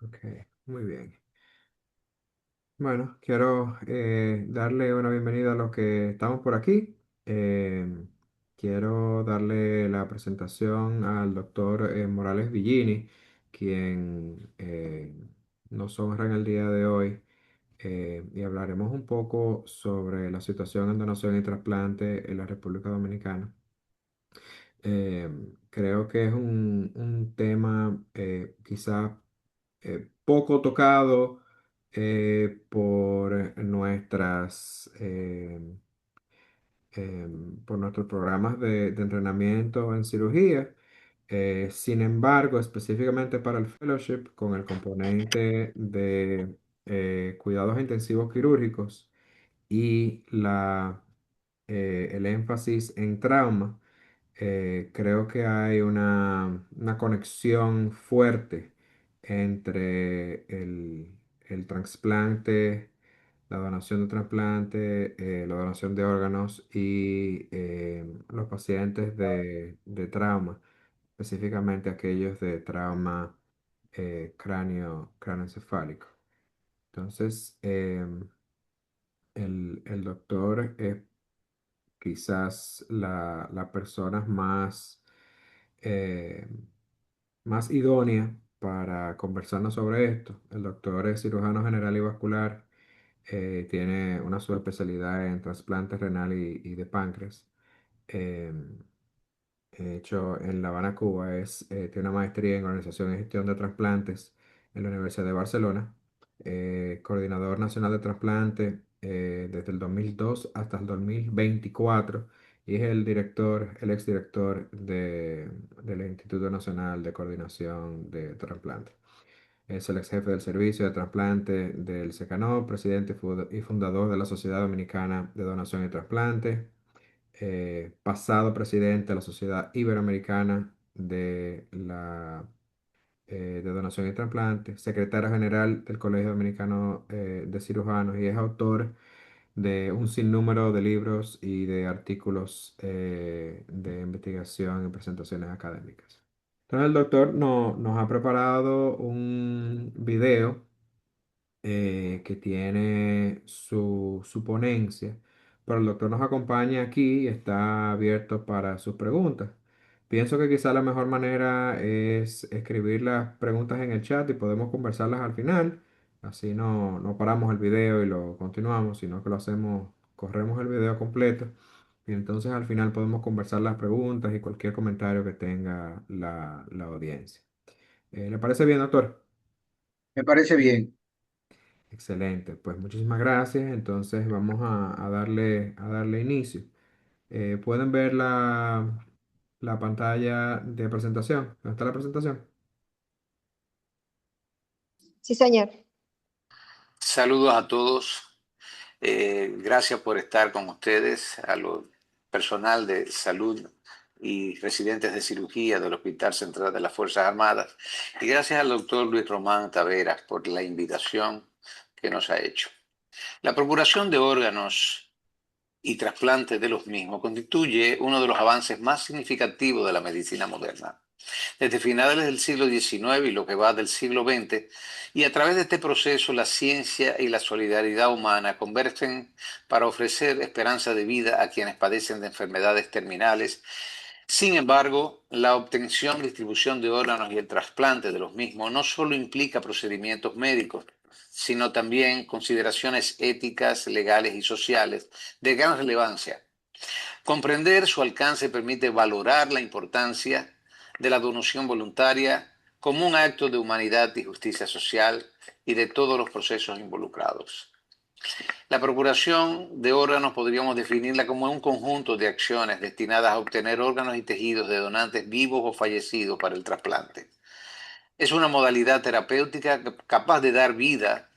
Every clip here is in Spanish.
Ok, muy bien. Bueno, quiero darle una bienvenida a los que estamos por aquí. Eh, Quiero darle la presentación al doctor Morales Villini, quien nos honra en el día de hoy. Y hablaremos un poco sobre la situación en donación y trasplante en la República Dominicana. Eh, Creo que es un tema quizás poco tocado por por nuestros programas de entrenamiento en cirugía. Sin embargo, específicamente para el fellowship, con el componente de cuidados intensivos quirúrgicos y el énfasis en trauma, creo que hay una conexión fuerte entre el trasplante, la donación de trasplante, la donación de órganos y los pacientes de trauma, específicamente aquellos de trauma cráneoencefálico. Entonces, el doctor es quizás la persona eh, más idónea para conversarnos sobre esto. El doctor es cirujano general y vascular, tiene una subespecialidad en trasplante renal y de páncreas. Eh, Hecho en La Habana, Cuba, tiene una maestría en organización y gestión de trasplantes en la Universidad de Barcelona, coordinador nacional de trasplante desde el 2002 hasta el 2024 y es el exdirector del Instituto Nacional de Coordinación de Trasplante. Es el ex jefe del servicio de trasplante del SECANO, presidente y fundador de la Sociedad Dominicana de Donación y Trasplante, pasado presidente de la Sociedad Iberoamericana de Donación y Trasplante, secretario general del Colegio Dominicano de Cirujanos y es autor de un sinnúmero de libros y de artículos de investigación y presentaciones académicas. Entonces el doctor nos ha preparado un video que tiene su ponencia, pero el doctor nos acompaña aquí y está abierto para sus preguntas. Pienso que quizá la mejor manera es escribir las preguntas en el chat y podemos conversarlas al final. Así no paramos el video y lo continuamos, sino que lo hacemos, corremos el video completo y entonces al final podemos conversar las preguntas y cualquier comentario que tenga la audiencia. ¿Le parece bien, doctor? Me parece bien. Excelente, pues muchísimas gracias. Entonces vamos a darle inicio. ¿Pueden ver la pantalla de presentación? ¿Dónde está la presentación? Sí, señor. Saludos a todos. Gracias por estar con ustedes, a lo personal de salud y residentes de cirugía del Hospital Central de las Fuerzas Armadas. Y gracias al doctor Luis Román Taveras por la invitación que nos ha hecho. La procuración de órganos y trasplante de los mismos constituye uno de los avances más significativos de la medicina moderna. Desde finales del siglo XIX y lo que va del siglo XX, y a través de este proceso la ciencia y la solidaridad humana convergen para ofrecer esperanza de vida a quienes padecen de enfermedades terminales. Sin embargo, la obtención y distribución de órganos y el trasplante de los mismos no solo implica procedimientos médicos, sino también consideraciones éticas, legales y sociales de gran relevancia. Comprender su alcance permite valorar la importancia de la donación voluntaria como un acto de humanidad y justicia social y de todos los procesos involucrados. La procuración de órganos podríamos definirla como un conjunto de acciones destinadas a obtener órganos y tejidos de donantes vivos o fallecidos para el trasplante. Es una modalidad terapéutica capaz de dar vida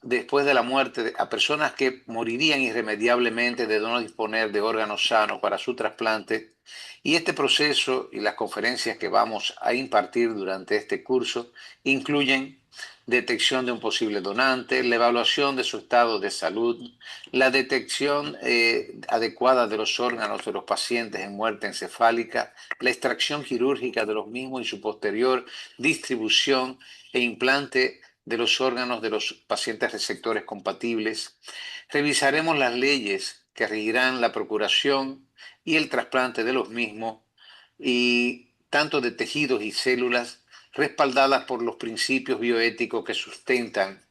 después de la muerte a personas que morirían irremediablemente de no disponer de órganos sanos para su trasplante. Y este proceso y las conferencias que vamos a impartir durante este curso incluyen detección de un posible donante, la evaluación de su estado de salud, la detección adecuada de los órganos de los pacientes en muerte encefálica, la extracción quirúrgica de los mismos y su posterior distribución e implante de los órganos de los pacientes receptores compatibles. Revisaremos las leyes que regirán la procuración y el trasplante de los mismos, y tanto de tejidos y células, respaldadas por los principios bioéticos que sustentan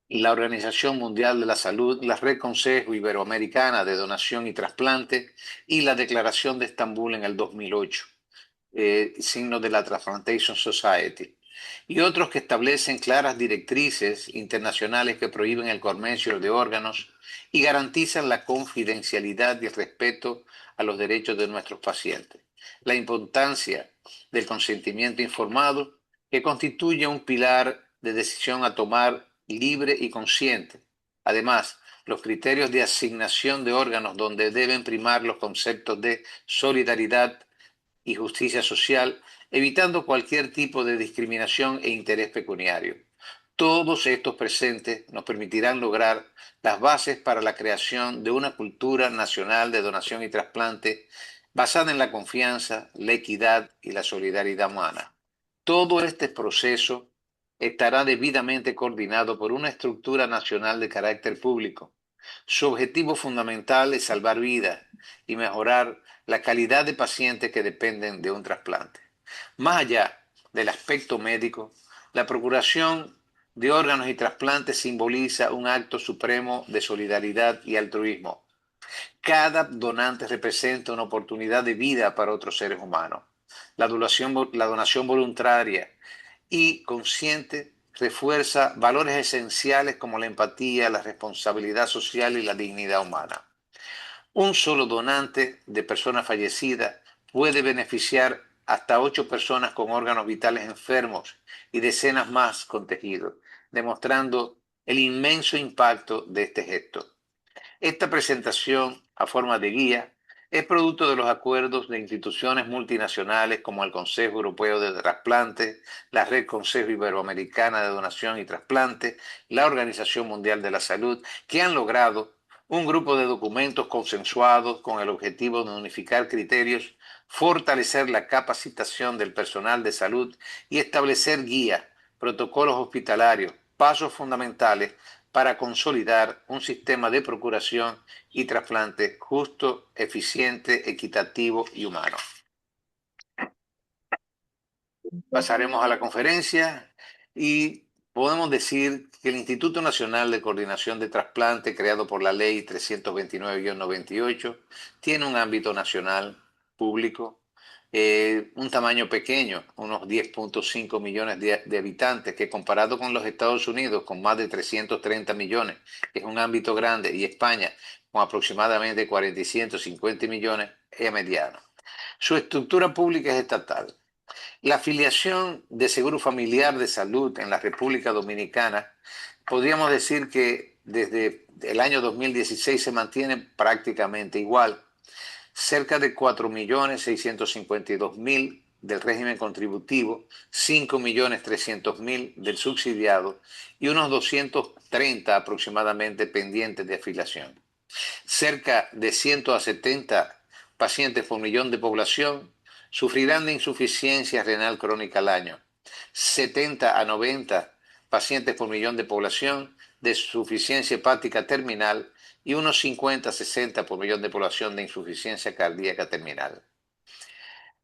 la Organización Mundial de la Salud, la Red Consejo Iberoamericana de Donación y Trasplante y la Declaración de Estambul en el 2008, signo de la Transplantation Society, y otros que establecen claras directrices internacionales que prohíben el comercio de órganos y garantizan la confidencialidad y el respeto a los derechos de nuestros pacientes. La importancia del consentimiento informado, que constituye un pilar de decisión a tomar libre y consciente. Además, los criterios de asignación de órganos, donde deben primar los conceptos de solidaridad y justicia social, evitando cualquier tipo de discriminación e interés pecuniario. Todos estos presentes nos permitirán lograr las bases para la creación de una cultura nacional de donación y trasplante basada en la confianza, la equidad y la solidaridad humana. Todo este proceso estará debidamente coordinado por una estructura nacional de carácter público. Su objetivo fundamental es salvar vidas y mejorar la calidad de pacientes que dependen de un trasplante. Más allá del aspecto médico, la procuración de órganos y trasplantes simboliza un acto supremo de solidaridad y altruismo. Cada donante representa una oportunidad de vida para otros seres humanos. La donación voluntaria y consciente refuerza valores esenciales como la empatía, la responsabilidad social y la dignidad humana. Un solo donante de persona fallecida puede beneficiar hasta 8 personas con órganos vitales enfermos y decenas más con tejidos, demostrando el inmenso impacto de este gesto. Esta presentación, a forma de guía, es producto de los acuerdos de instituciones multinacionales como el Consejo Europeo de Trasplantes, la Red Consejo Iberoamericana de Donación y Trasplante, la Organización Mundial de la Salud, que han logrado un grupo de documentos consensuados con el objetivo de unificar criterios, fortalecer la capacitación del personal de salud y establecer guías, protocolos hospitalarios, pasos fundamentales para consolidar un sistema de procuración y trasplante justo, eficiente, equitativo y humano. Pasaremos a la conferencia y podemos decir que el Instituto Nacional de Coordinación de Trasplante, creado por la Ley 329-98, tiene un ámbito nacional público, un tamaño pequeño, unos 10.5 millones de habitantes, que comparado con los Estados Unidos, con más de 330 millones, que es un ámbito grande, y España, con aproximadamente 450 millones, es mediano. Su estructura pública es estatal. La afiliación de Seguro Familiar de Salud en la República Dominicana, podríamos decir que desde el año 2016 se mantiene prácticamente igual. Cerca de 4.652.000 del régimen contributivo, 5.300.000 del subsidiado y unos 230 aproximadamente pendientes de afiliación. Cerca de 170 pacientes por millón de población sufrirán de insuficiencia renal crónica al año. 70 a 90 pacientes por millón de población de insuficiencia hepática terminal y unos 50 a 60 por millón de población de insuficiencia cardíaca terminal.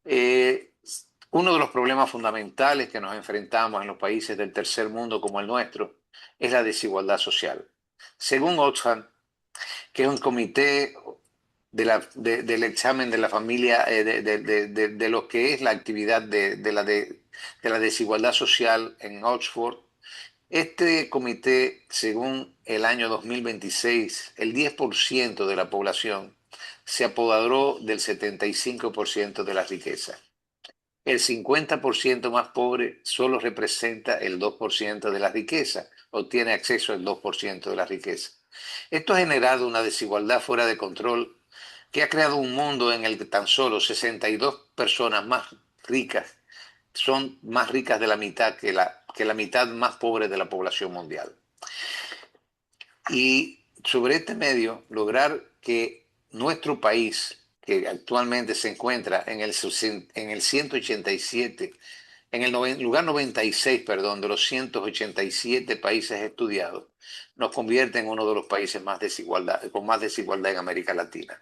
Uno de los problemas fundamentales que nos enfrentamos en los países del tercer mundo como el nuestro es la desigualdad social. Según Oxfam, que es un comité del examen de la familia, de lo que es la actividad de la desigualdad social en Oxford. Este comité, según el año 2026, el 10% de la población se apoderó del 75% de la riqueza. El 50% más pobre solo representa el 2% de la riqueza, obtiene acceso al 2% de la riqueza. Esto ha generado una desigualdad fuera de control que ha creado un mundo en el que tan solo 62 personas más ricas son más ricas de la mitad que la mitad más pobre de la población mundial. Y sobre este medio, lograr que nuestro país, que actualmente se encuentra en el 187, en el lugar 96, perdón, de los 187 países estudiados, nos convierte en uno de los países con más desigualdad en América Latina.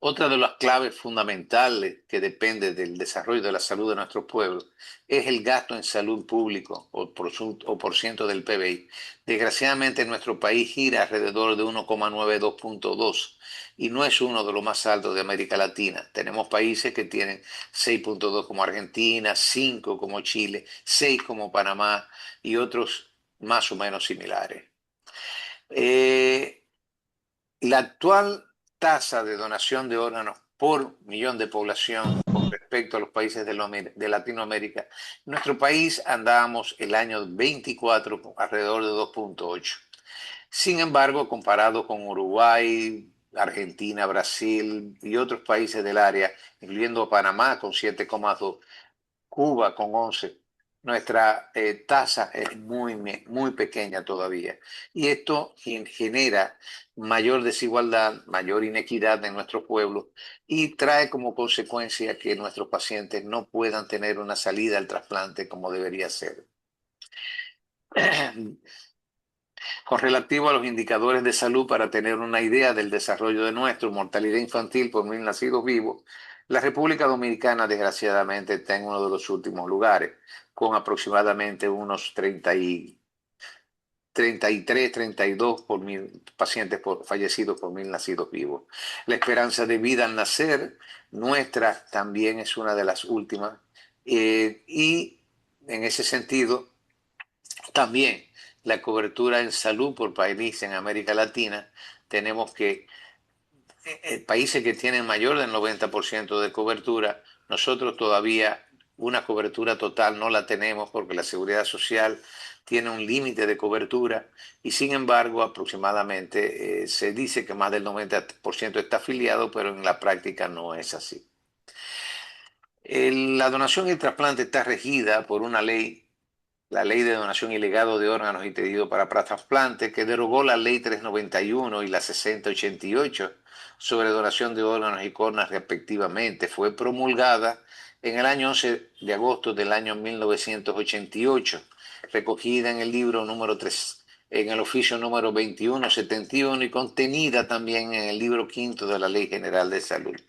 Otra de las claves fundamentales que depende del desarrollo de la salud de nuestros pueblos es el gasto en salud público o por ciento del PBI. Desgraciadamente nuestro país gira alrededor de 1,92 y no es uno de los más altos de América Latina. Tenemos países que tienen 6,2 como Argentina, 5 como Chile, 6 como Panamá y otros más o menos similares. La actual tasa de donación de órganos por millón de población con respecto a los países de Latinoamérica, en nuestro país andábamos el año 24 alrededor de 2,8. Sin embargo, comparado con Uruguay, Argentina, Brasil y otros países del área, incluyendo Panamá con 7,2, Cuba con 11. Nuestra tasa es muy pequeña todavía. Y esto genera mayor desigualdad, mayor inequidad en nuestros pueblos y trae como consecuencia que nuestros pacientes no puedan tener una salida al trasplante como debería ser. Con relativo a los indicadores de salud, para tener una idea del desarrollo de nuestro mortalidad infantil por 1.000 nacidos vivos, la República Dominicana desgraciadamente está en uno de los últimos lugares, con aproximadamente unos 33, 32 por mil pacientes fallecidos por 1.000 nacidos vivos. La esperanza de vida al nacer nuestra también es una de las últimas y en ese sentido también la cobertura en salud por país en América Latina, tenemos que países que tienen mayor del 90% de cobertura, nosotros todavía una cobertura total no la tenemos porque la seguridad social tiene un límite de cobertura y sin embargo aproximadamente se dice que más del 90% está afiliado, pero en la práctica no es así. La donación y el trasplante está regida por una ley, la Ley de Donación y Legado de Órganos y Tejidos para Trasplante, que derogó la Ley 391 y la 6088 sobre donación de órganos y córneas respectivamente. Fue promulgada en el año 11 de agosto del año 1988, recogida en el libro número 3, en el oficio número 2171 y contenida también en el libro quinto de la Ley General de Salud.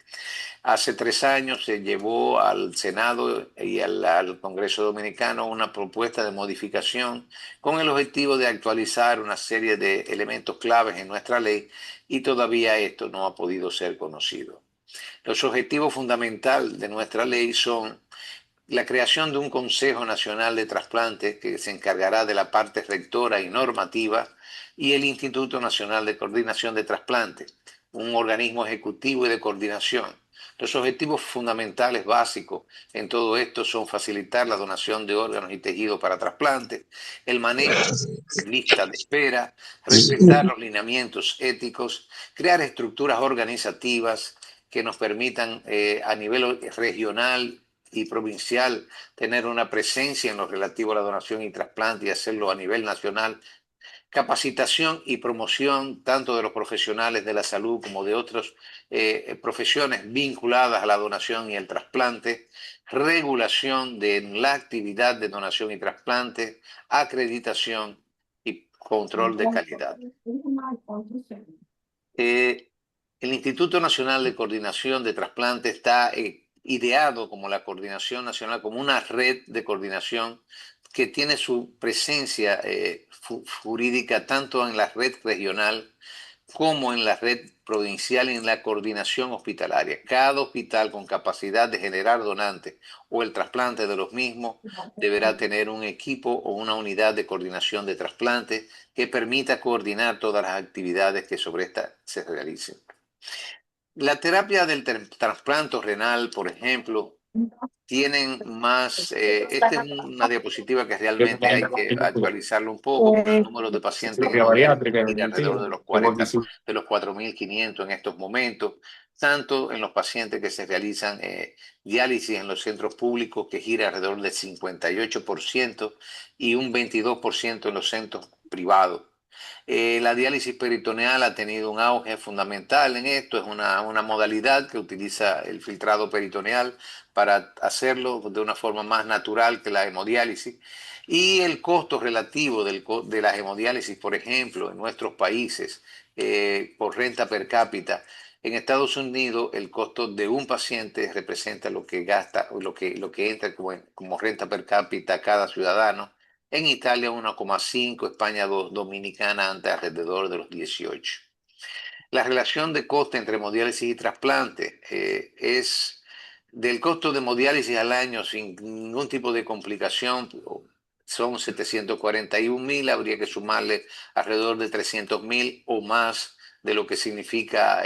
Hace 3 años se llevó al Senado y al Congreso Dominicano una propuesta de modificación con el objetivo de actualizar una serie de elementos claves en nuestra ley y todavía esto no ha podido ser conocido. Los objetivos fundamentales de nuestra ley son la creación de un Consejo Nacional de Trasplantes que se encargará de la parte rectora y normativa y el Instituto Nacional de Coordinación de Trasplantes, un organismo ejecutivo y de coordinación. Los objetivos fundamentales básicos en todo esto son facilitar la donación de órganos y tejidos para trasplantes, el manejo de lista de espera, respetar los lineamientos éticos, crear estructuras organizativas que nos permitan a nivel regional y provincial tener una presencia en lo relativo a la donación y trasplante y hacerlo a nivel nacional, capacitación y promoción tanto de los profesionales de la salud como de otras profesiones vinculadas a la donación y el trasplante, regulación de la actividad de donación y trasplante, acreditación y control de calidad. Eh, el Instituto Nacional de Coordinación de Trasplantes está ideado como la coordinación nacional, como una red de coordinación que tiene su presencia jurídica tanto en la red regional como en la red provincial y en la coordinación hospitalaria. Cada hospital con capacidad de generar donantes o el trasplante de los mismos deberá tener un equipo o una unidad de coordinación de trasplantes que permita coordinar todas las actividades que sobre esta se realicen. La terapia del trasplante renal, por ejemplo, tienen más, esta es una diapositiva que realmente hay que actualizarlo un poco, porque el número de pacientes en hemodiálisis gira alrededor de los 4.500 en estos momentos, tanto en los pacientes que se realizan diálisis en los centros públicos, que gira alrededor del 58%, y un 22% en los centros privados. La diálisis peritoneal ha tenido un auge fundamental en esto, es una modalidad que utiliza el filtrado peritoneal para hacerlo de una forma más natural que la hemodiálisis. Y el costo relativo de la hemodiálisis, por ejemplo, en nuestros países, por renta per cápita, en Estados Unidos el costo de un paciente representa lo que gasta, lo que entra como renta per cápita cada ciudadano. En Italia 1,5, España 2, Dominicana anda alrededor de los 18. La relación de coste entre hemodiálisis y trasplante es del costo de hemodiálisis al año sin ningún tipo de complicación. Son 741.000, habría que sumarle alrededor de 300.000 o más de lo que significa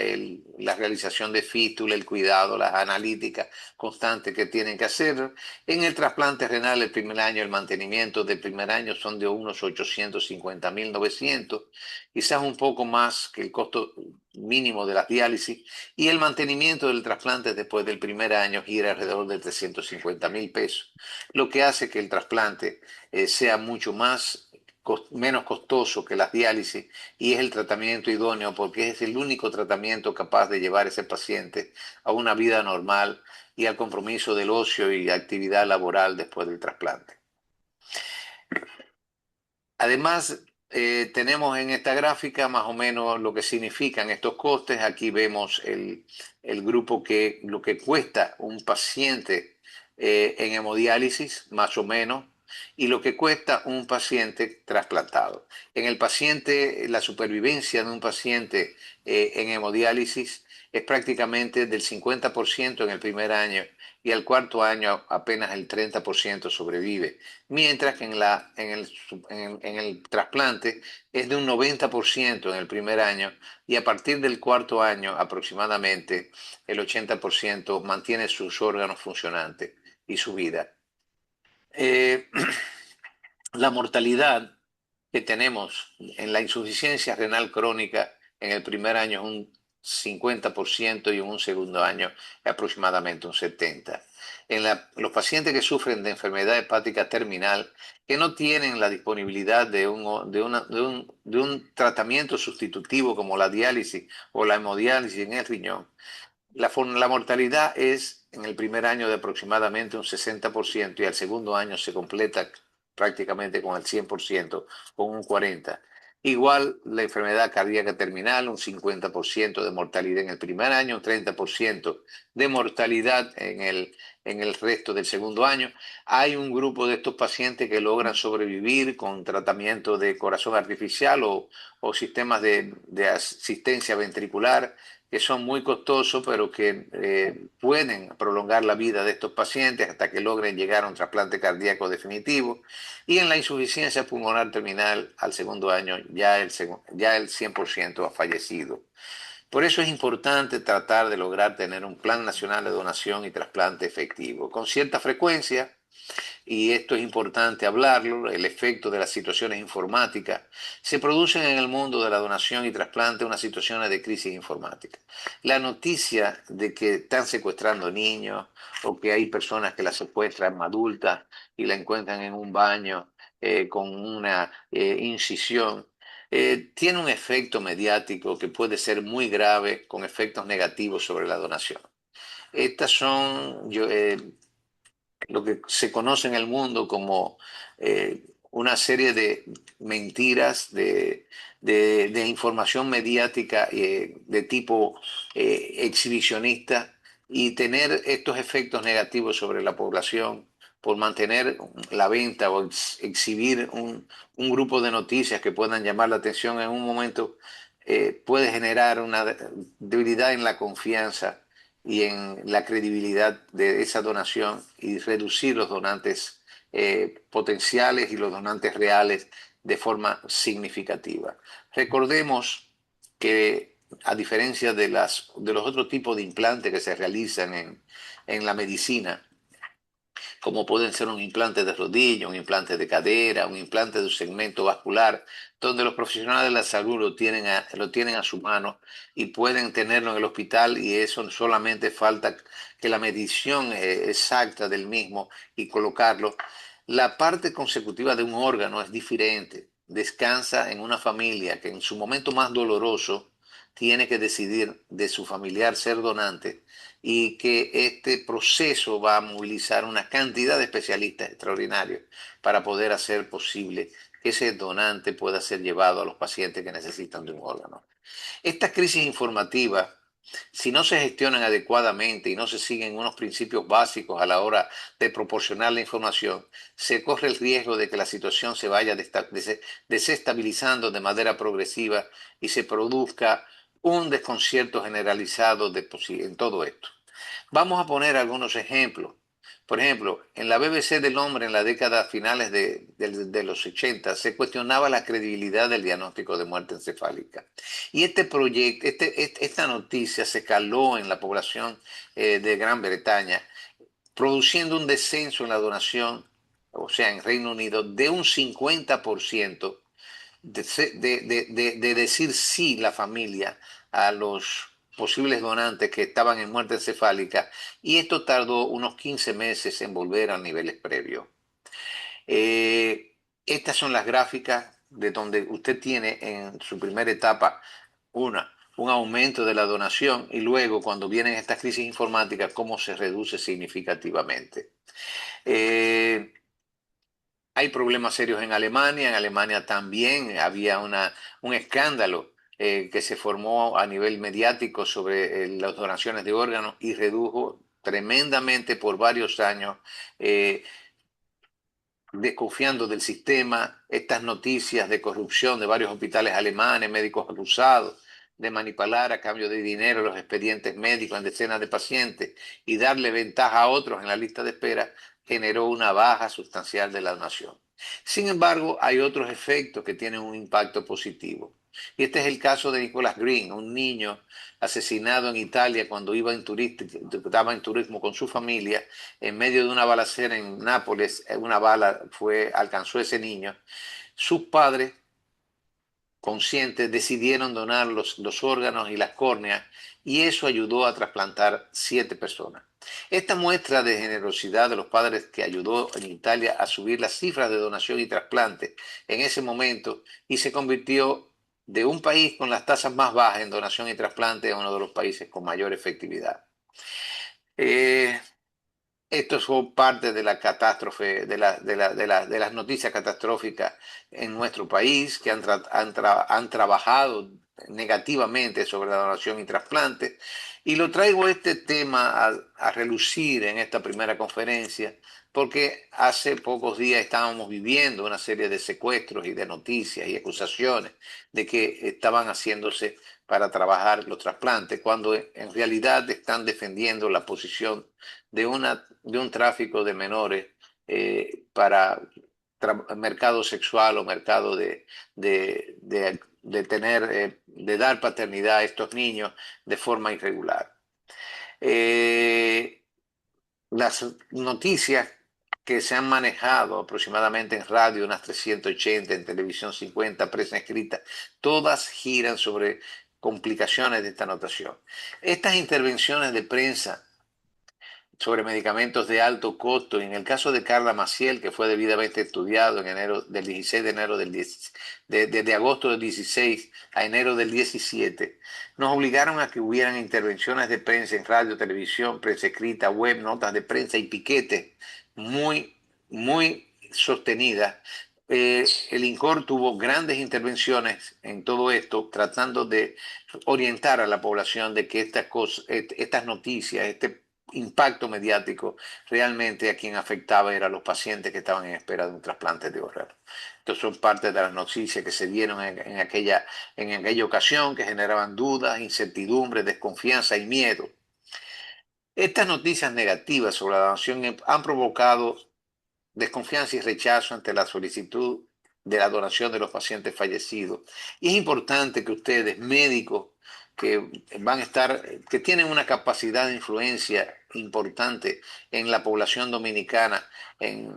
la realización de fístula, el cuidado, las analíticas constantes que tienen que hacer. En el trasplante renal, el primer año, el mantenimiento del primer año son de unos 850.900, quizás un poco más que el costo mínimo de la diálisis, y el mantenimiento del trasplante después del primer año gira alrededor de 350.000 pesos, lo que hace que el trasplante sea mucho menos costoso que las diálisis, y es el tratamiento idóneo porque es el único tratamiento capaz de llevar a ese paciente a una vida normal y al compromiso del ocio y actividad laboral después del trasplante. Además, tenemos en esta gráfica más o menos lo que significan estos costes. Aquí vemos el grupo lo que cuesta un paciente en hemodiálisis, más o menos, y lo que cuesta un paciente trasplantado. En el paciente, la supervivencia de un paciente en hemodiálisis es prácticamente del 50% en el primer año, y al cuarto año apenas el 30% sobrevive, mientras que en el trasplante es de un 90% en el primer año, y a partir del cuarto año aproximadamente el 80% mantiene sus órganos funcionantes y su vida. Eh, la mortalidad que tenemos en la insuficiencia renal crónica en el primer año es un 50%, y en un segundo año aproximadamente un 70%. Los pacientes que sufren de enfermedad hepática terminal, que no tienen la disponibilidad de un tratamiento sustitutivo como la diálisis o la hemodiálisis en el riñón, la mortalidad es en el primer año de aproximadamente un 60%, y al segundo año se completa prácticamente con el 100%, con un 40%. Igual la enfermedad cardíaca terminal, un 50% de mortalidad en el primer año, un 30% de mortalidad en el resto del segundo año. Hay un grupo de estos pacientes que logran sobrevivir con tratamiento de corazón artificial o sistemas de asistencia ventricular, que son muy costosos, pero que pueden prolongar la vida de estos pacientes hasta que logren llegar a un trasplante cardíaco definitivo. Y en la insuficiencia pulmonar terminal, al segundo año, ya el 100% ha fallecido. Por eso es importante tratar de lograr tener un plan nacional de donación y trasplante efectivo, con cierta frecuencia. Y esto es importante hablarlo, el efecto de las situaciones informáticas. Se producen en el mundo de la donación y trasplante unas situaciones de crisis informática. La noticia de que están secuestrando niños, o que hay personas que las secuestran adultas y la encuentran en un baño con una incisión, tiene un efecto mediático que puede ser muy grave, con efectos negativos sobre la donación. Estas son lo que se conoce en el mundo como una serie de mentiras, de información mediática de tipo exhibicionista, y tener estos efectos negativos sobre la población por mantener la venta o exhibir un grupo de noticias que puedan llamar la atención en un momento, puede generar una debilidad en la confianza y en la credibilidad de esa donación, y reducir los donantes potenciales y los donantes reales de forma significativa. Recordemos que, a diferencia de los otros tipos de implantes que se realizan en la medicina, como pueden ser un implante de rodilla, un implante de cadera, un implante de un segmento vascular, donde los profesionales de la salud lo tienen a su mano y pueden tenerlo en el hospital, y eso solamente falta que la medición exacta del mismo y colocarlo. La parte consecutiva de un órgano es diferente. Descansa en una familia que en su momento más doloroso tiene que decidir de su familiar ser donante, y que este proceso va a movilizar una cantidad de especialistas extraordinarios para poder hacer posible que ese donante pueda ser llevado a los pacientes que necesitan de un órgano. Estas crisis informativas, si no se gestionan adecuadamente y no se siguen unos principios básicos a la hora de proporcionar la información, se corre el riesgo de que la situación se vaya desestabilizando de manera progresiva y se produzca un desconcierto generalizado en todo esto. Vamos a poner algunos ejemplos. Por ejemplo, en la BBC del hombre en la década finales de los 80 se cuestionaba la credibilidad del diagnóstico de muerte encefálica. Y esta noticia se caló en la población de Gran Bretaña, produciendo un descenso en la donación, o sea, en Reino Unido, de un 50%, de decir sí la familia a los posibles donantes que estaban en muerte encefálica, y esto tardó unos 15 meses en volver a niveles previos. Estas son las gráficas de donde usted tiene en su primera etapa un aumento de la donación, y luego cuando vienen estas crisis informáticas, cómo se reduce significativamente. Eh, Hay problemas serios en Alemania. En Alemania también había un escándalo que se formó a nivel mediático sobre las donaciones de órganos, y redujo tremendamente por varios años, eh, desconfiando del sistema, estas noticias de corrupción de varios hospitales alemanes, médicos acusados de manipular a cambio de dinero los expedientes médicos en decenas de pacientes y darle ventaja a otros en la lista de espera, generó una baja sustancial de la donación. Sin embargo, hay otros efectos que tienen un impacto positivo. Y este es el caso de Nicholas Green, un niño asesinado en Italia cuando estaba en turismo con su familia. En medio de una balacera en Nápoles, una bala alcanzó a ese niño. Sus padres, conscientes, decidieron donar los órganos y las córneas, y eso ayudó a trasplantar 7 personas. Esta muestra de generosidad de los padres que ayudó en Italia a subir las cifras de donación y trasplante en ese momento, y se convirtió de un país con las tasas más bajas en donación y trasplante a uno de los países con mayor efectividad. Eh, Esto fue parte de la catástrofe, de las noticias catastróficas en nuestro país, que han trabajado negativamente sobre la donación y trasplante. Y lo traigo este tema a relucir en esta primera conferencia, porque hace pocos días estábamos viviendo una serie de secuestros y de noticias y acusaciones de que estaban haciéndose para trabajar los trasplantes, cuando en realidad están defendiendo la posición de un tráfico de menores para mercado sexual o mercado de dar paternidad a estos niños de forma irregular. Eh, las noticias que se han manejado aproximadamente en radio, unas 380, en televisión 50, prensa escrita, todas giran sobre complicaciones de esta notación. Estas intervenciones de prensa sobre medicamentos de alto costo, y en el caso de Carla Maciel, que fue debidamente estudiado en enero del 16 de enero de agosto del 16 a enero del 17, nos obligaron a que hubieran intervenciones de prensa en radio, televisión, prensa escrita, web, notas de prensa y piquetes muy, muy sostenidas. El INCOR tuvo grandes intervenciones en todo esto, tratando de orientar a la población de que estas noticias, este impacto mediático, realmente a quien afectaba era a los pacientes que estaban en espera de un trasplante de órgano. Estas son parte de las noticias que se dieron en aquella ocasión, que generaban dudas, incertidumbre, desconfianza y miedo. Estas noticias negativas sobre la donación han provocado desconfianza y rechazo ante la solicitud de la donación de los pacientes fallecidos. Y es importante que ustedes, médicos, que van a estar, que tienen una capacidad de influencia importante en la población dominicana, en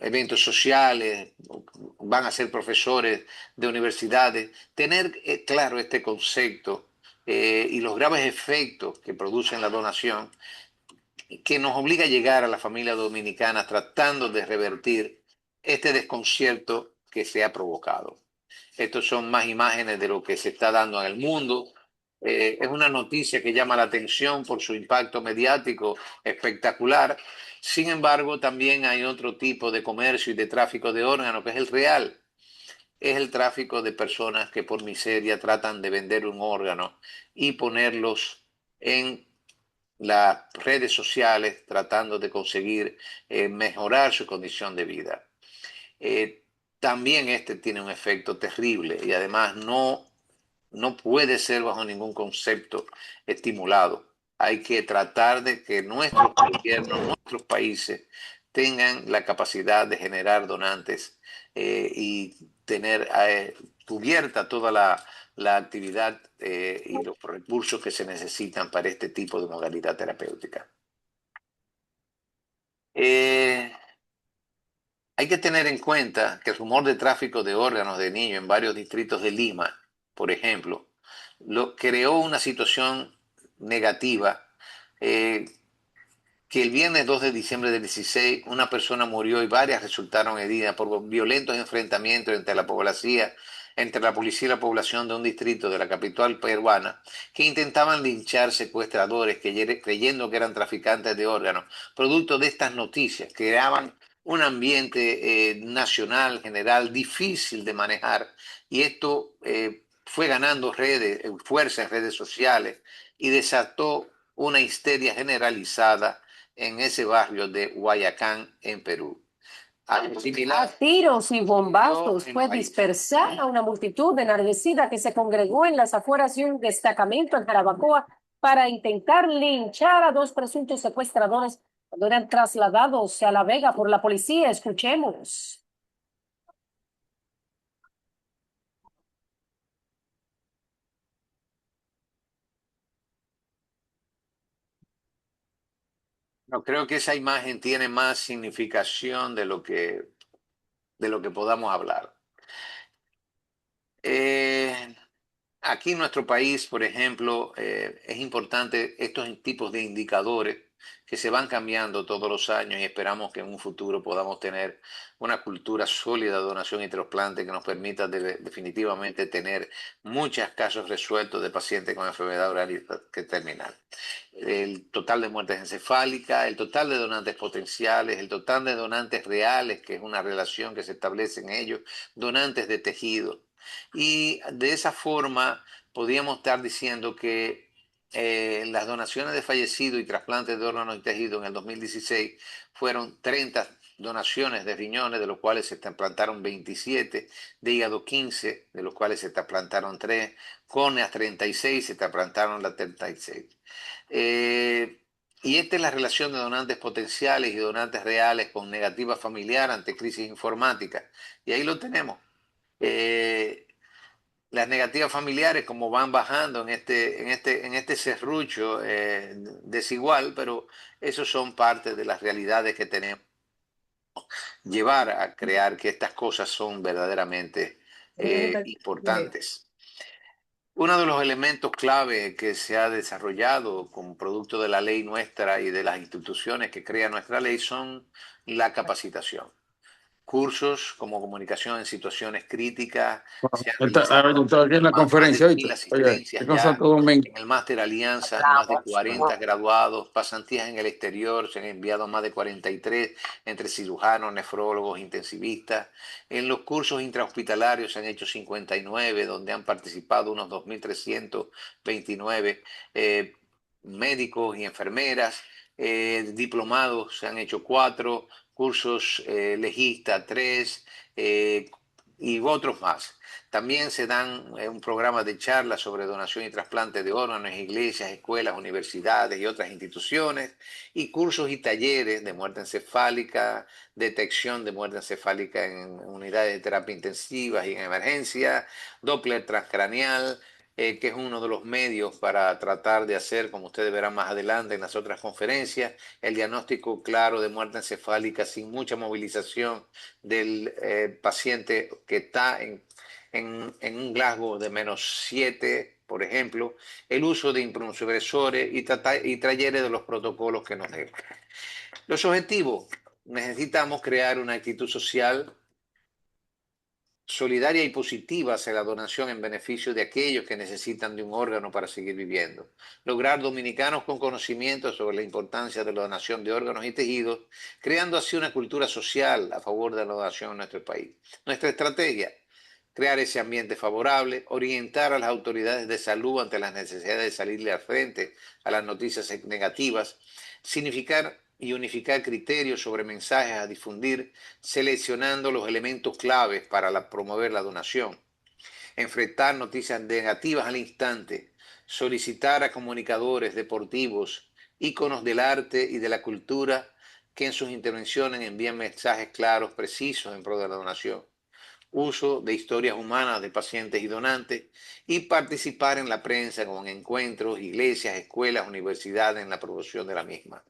eventos sociales, van a ser profesores de universidades, tener claro este concepto y los graves efectos que producen la donación, que nos obliga a llegar a la familia dominicana tratando de revertir este desconcierto que se ha provocado. Estos son más imágenes de lo que se está dando en el mundo. Es una noticia que llama la atención por su impacto mediático espectacular. Sin embargo, también hay otro tipo de comercio y de tráfico de órganos, que es el real. Es el tráfico de personas que por miseria tratan de vender un órgano y ponerlos en las redes sociales tratando de conseguir mejorar su condición de vida. Eh, También este tiene un efecto terrible y además no puede ser bajo ningún concepto estimulado. Hay que tratar de que nuestros gobiernos, nuestros países tengan la capacidad de generar donantes y tener cubierta toda la actividad y los recursos que se necesitan para este tipo de modalidad terapéutica. Eh, Hay que tener en cuenta que el rumor de tráfico de órganos de niños en varios distritos de Lima, por ejemplo, creó una situación negativa, eh, que el viernes 2 de diciembre del 16 una persona murió y varias resultaron heridas por violentos enfrentamientos entre la policía y la población de un distrito de la capital peruana, que intentaban linchar secuestradores creyendo que eran traficantes de órganos. Producto de estas noticias creaban un ambiente nacional general difícil de manejar, y esto fue ganando fuerza en redes sociales y desató una histeria generalizada en ese barrio de Guayacán, en Perú. Algo A similar tiros y bombazos en fue país. dispersada una multitud enardecida que se congregó en las afueras de un destacamento en Jarabacoa para intentar linchar a dos presuntos secuestradores cuando eran trasladados a La Vega por la policía. Escuchemos. No, creo que esa imagen tiene más significación de lo que podamos hablar. Eh, Aquí en nuestro país, por ejemplo, es importante estos tipos de indicadores que se van cambiando todos los años, y esperamos que en un futuro podamos tener una cultura sólida de donación y trasplante que nos permita definitivamente tener muchos casos resueltos de pacientes con enfermedad oral terminal. El total de muertes encefálicas, el total de donantes potenciales, el total de donantes reales, que es una relación que se establece en ellos, donantes de tejido. Y de esa forma podríamos estar diciendo que las donaciones de fallecidos y trasplantes de órganos y tejidos en el 2016 fueron 30 donaciones de riñones, de los cuales se trasplantaron 27, de hígado 15, de los cuales se trasplantaron 3, córneas 36, se trasplantaron las 36. Eh, y esta es la relación de donantes potenciales y donantes reales con negativa familiar ante crisis informática. Y ahí lo tenemos. Eh, las negativas familiares como van bajando en este serrucho desigual, pero esos son parte de las realidades que tenemos llevar a crear que estas cosas son verdaderamente importantes. Uno de los elementos clave que se ha desarrollado como producto de la ley nuestra y de las instituciones que crea nuestra ley son la capacitación. Cursos como comunicación en situaciones críticas, se han realizado Doctor, aquí en la más de conferencia, 1.000 ¿oíste? Oye, asistencias qué cosa ya todo en el máster Alianza, más de 40 graduados, pasantías en el exterior, se han enviado más de 43 entre cirujanos, nefrólogos, intensivistas. En los cursos intrahospitalarios se han hecho 59, donde han participado unos 2.329 médicos y enfermeras. Diplomados se han hecho 4, cursos legistas 3 y otros más. También se dan un programa de charlas sobre donación y trasplante de órganos en iglesias, escuelas, universidades y otras instituciones, y cursos y talleres de muerte encefálica, detección de muerte encefálica en unidades de terapia intensivas y en emergencia, Doppler transcraneal, que es uno de los medios para tratar de hacer, como ustedes verán más adelante en las otras conferencias, el diagnóstico claro de muerte encefálica sin mucha movilización del paciente que está en un Glasgow de -7, por ejemplo, el uso de inmunosupresores y talleres de los protocolos que nos dejan. Los objetivos: necesitamos crear una actitud social solidaria y positiva hacia la donación en beneficio de aquellos que necesitan de un órgano para seguir viviendo. Lograr dominicanos con conocimiento sobre la importancia de la donación de órganos y tejidos, creando así una cultura social a favor de la donación en nuestro país. Nuestra estrategia: crear ese ambiente favorable, orientar a las autoridades de salud ante las necesidades de salirle al frente a las noticias negativas, significar y unificar criterios sobre mensajes a difundir, seleccionando los elementos claves para promover la donación, enfrentar noticias negativas al instante, solicitar a comunicadores deportivos, íconos del arte y de la cultura que en sus intervenciones envíen mensajes claros, precisos en pro de la donación, uso de historias humanas de pacientes y donantes, y participar en la prensa con encuentros, iglesias, escuelas, universidades en la promoción de la misma.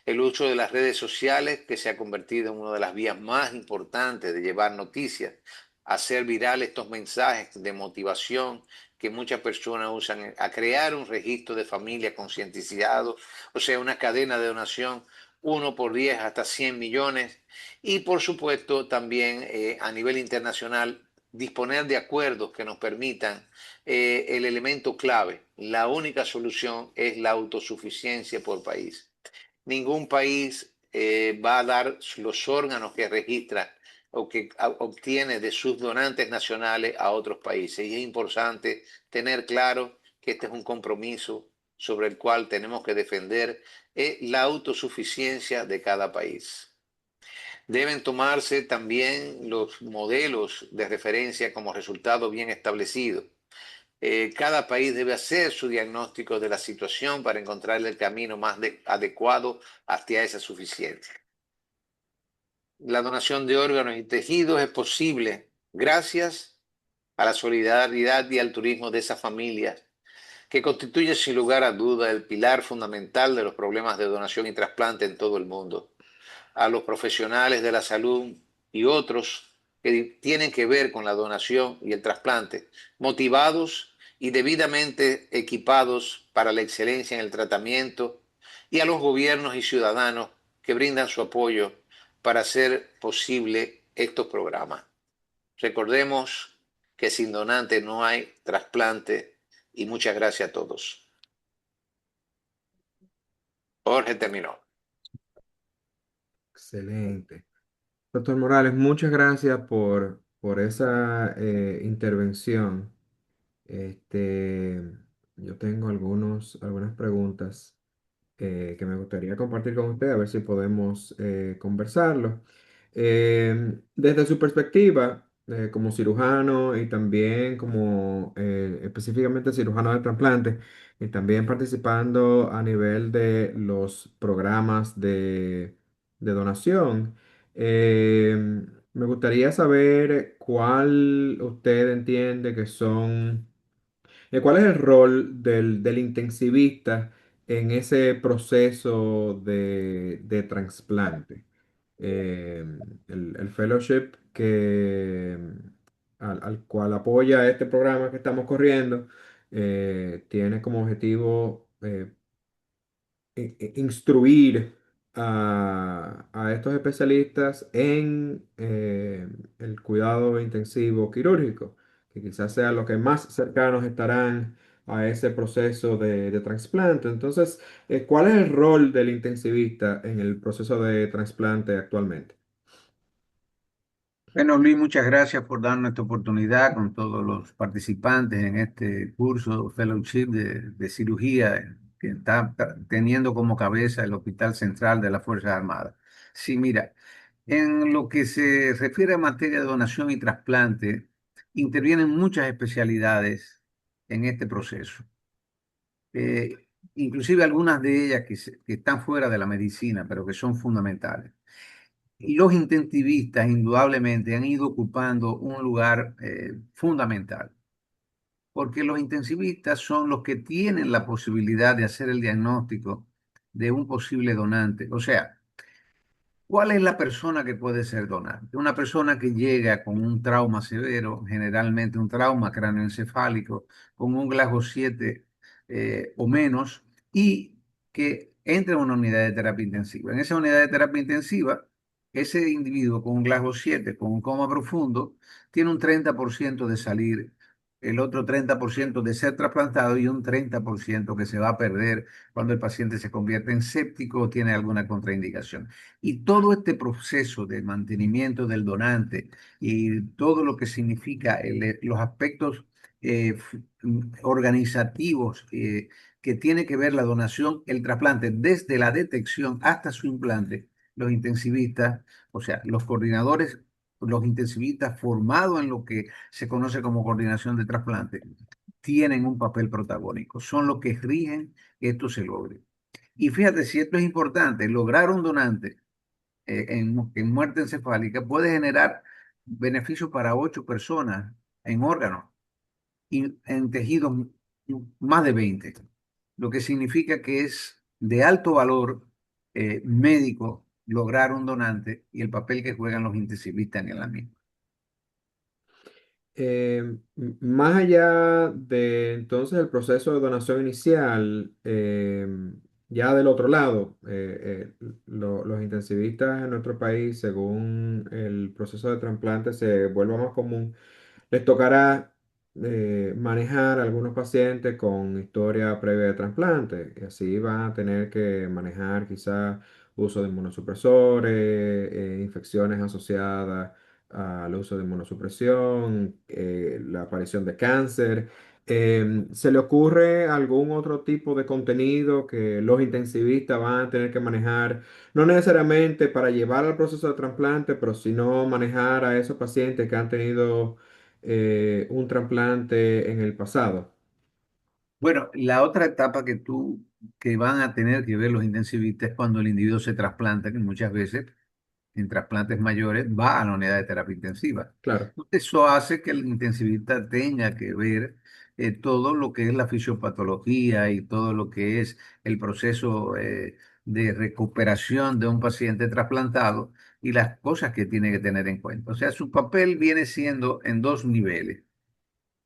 El uso de las redes sociales, que se ha convertido en una de las vías más importantes de llevar noticias, hacer viral estos mensajes de motivación que muchas personas usan, a crear un registro de familia concientizado, o sea, una cadena de donación, 1 por 10 hasta 100 millones, y por supuesto también a nivel internacional disponer de acuerdos que nos permitan el elemento clave: la única solución es la autosuficiencia por país. Ningún país va a dar los órganos que registra o que obtiene de sus donantes nacionales a otros países. Y es importante tener claro que este es un compromiso sobre el cual tenemos que defender la autosuficiencia de cada país. Deben tomarse también los modelos de referencia como resultado bien establecido. Cada país debe hacer su diagnóstico de la situación para encontrar el camino más adecuado hacia esa suficiencia. La donación de órganos y tejidos es posible gracias a la solidaridad y al turismo de esas familias, que constituye sin lugar a duda el pilar fundamental de los problemas de donación y trasplante en todo el mundo. A los profesionales de la salud y otros que tienen que ver con la donación y el trasplante, motivados y debidamente equipados para la excelencia en el tratamiento, y a los gobiernos y ciudadanos que brindan su apoyo para hacer posible estos programas. Recordemos que sin donante no hay trasplante, y muchas gracias a todos. Jorge terminó. Excelente. Doctor Morales, muchas gracias por esa intervención. Este, yo tengo algunas preguntas que me gustaría compartir con usted, a ver si podemos conversarlo. Desde su perspectiva, como cirujano y también como específicamente cirujano de trasplante, y también participando a nivel de los programas de donación, me gustaría saber cuál usted entiende que son ¿cuál es el rol del intensivista en ese proceso de trasplante? Eh, el fellowship al cual apoya este programa que estamos corriendo tiene como objetivo instruir a estos especialistas en el cuidado intensivo quirúrgico, que quizás sea lo que más cercanos estarán a ese proceso de trasplante. Entonces, ¿cuál es el rol del intensivista en el proceso de trasplante actualmente? Bueno, Luis, muchas gracias por darnos esta oportunidad con todos los participantes en este curso Fellowship de cirugía que está teniendo como cabeza el Hospital Central de las Fuerzas Armadas. Sí, mira, en lo que se refiere a materia de donación y trasplante, intervienen muchas especialidades en este proceso. Inclusive algunas de ellas que están fuera de la medicina, pero que son fundamentales. Y los intensivistas indudablemente han ido ocupando un lugar fundamental. porque los intensivistas son los que tienen la posibilidad de hacer el diagnóstico de un posible donante. O sea, ¿cuál es la persona que puede ser donante? Una persona que llega con un trauma severo, generalmente un trauma cráneoencefálico, con un Glasgow 7 o menos, y que entra en una unidad de terapia intensiva. En esa unidad de terapia intensiva, ese individuo con un Glasgow 7, con un coma profundo, tiene un 30% de salir, el otro 30% de ser trasplantado y un 30% que se va a perder cuando el paciente se convierte en séptico o tiene alguna contraindicación. Y todo este proceso de mantenimiento del donante y todo lo que significa los aspectos organizativos que tiene que ver la donación, el trasplante, desde la detección hasta su implante, los intensivistas, o sea, los coordinadores, los intensivistas formados en lo que se conoce como coordinación de trasplante, tienen un papel protagónico, son los que rigen que esto se logre. Y fíjate, si esto es importante, lograr un donante en muerte encefálica puede generar beneficios para 8 personas en órganos y en tejidos más de 20, lo que significa que es de alto valor médico lograr un donante y el papel que juegan los intensivistas en la misma. Más allá de entonces el proceso de donación inicial, ya del otro lado, los intensivistas en nuestro país, según el proceso de trasplante se vuelva más común, les tocará manejar a algunos pacientes con historia previa de trasplante. Y así van a tener que manejar quizá uso de inmunosupresores, infecciones asociadas al uso de inmunosupresión, la aparición de cáncer. ¿Se le ocurre algún otro tipo de contenido que los intensivistas van a tener que manejar? No necesariamente para llevar al proceso de trasplante, pero sino manejar a esos pacientes que han tenido un trasplante en el pasado. Bueno, la otra etapa que van a tener que ver los intensivistas es cuando el individuo se trasplanta, que muchas veces en trasplantes mayores va a la unidad de terapia intensiva. Claro. Eso hace que el intensivista tenga que ver todo lo que es la fisiopatología y todo lo que es el proceso de recuperación de un paciente trasplantado y las cosas que tiene que tener en cuenta. O sea, su papel viene siendo en dos niveles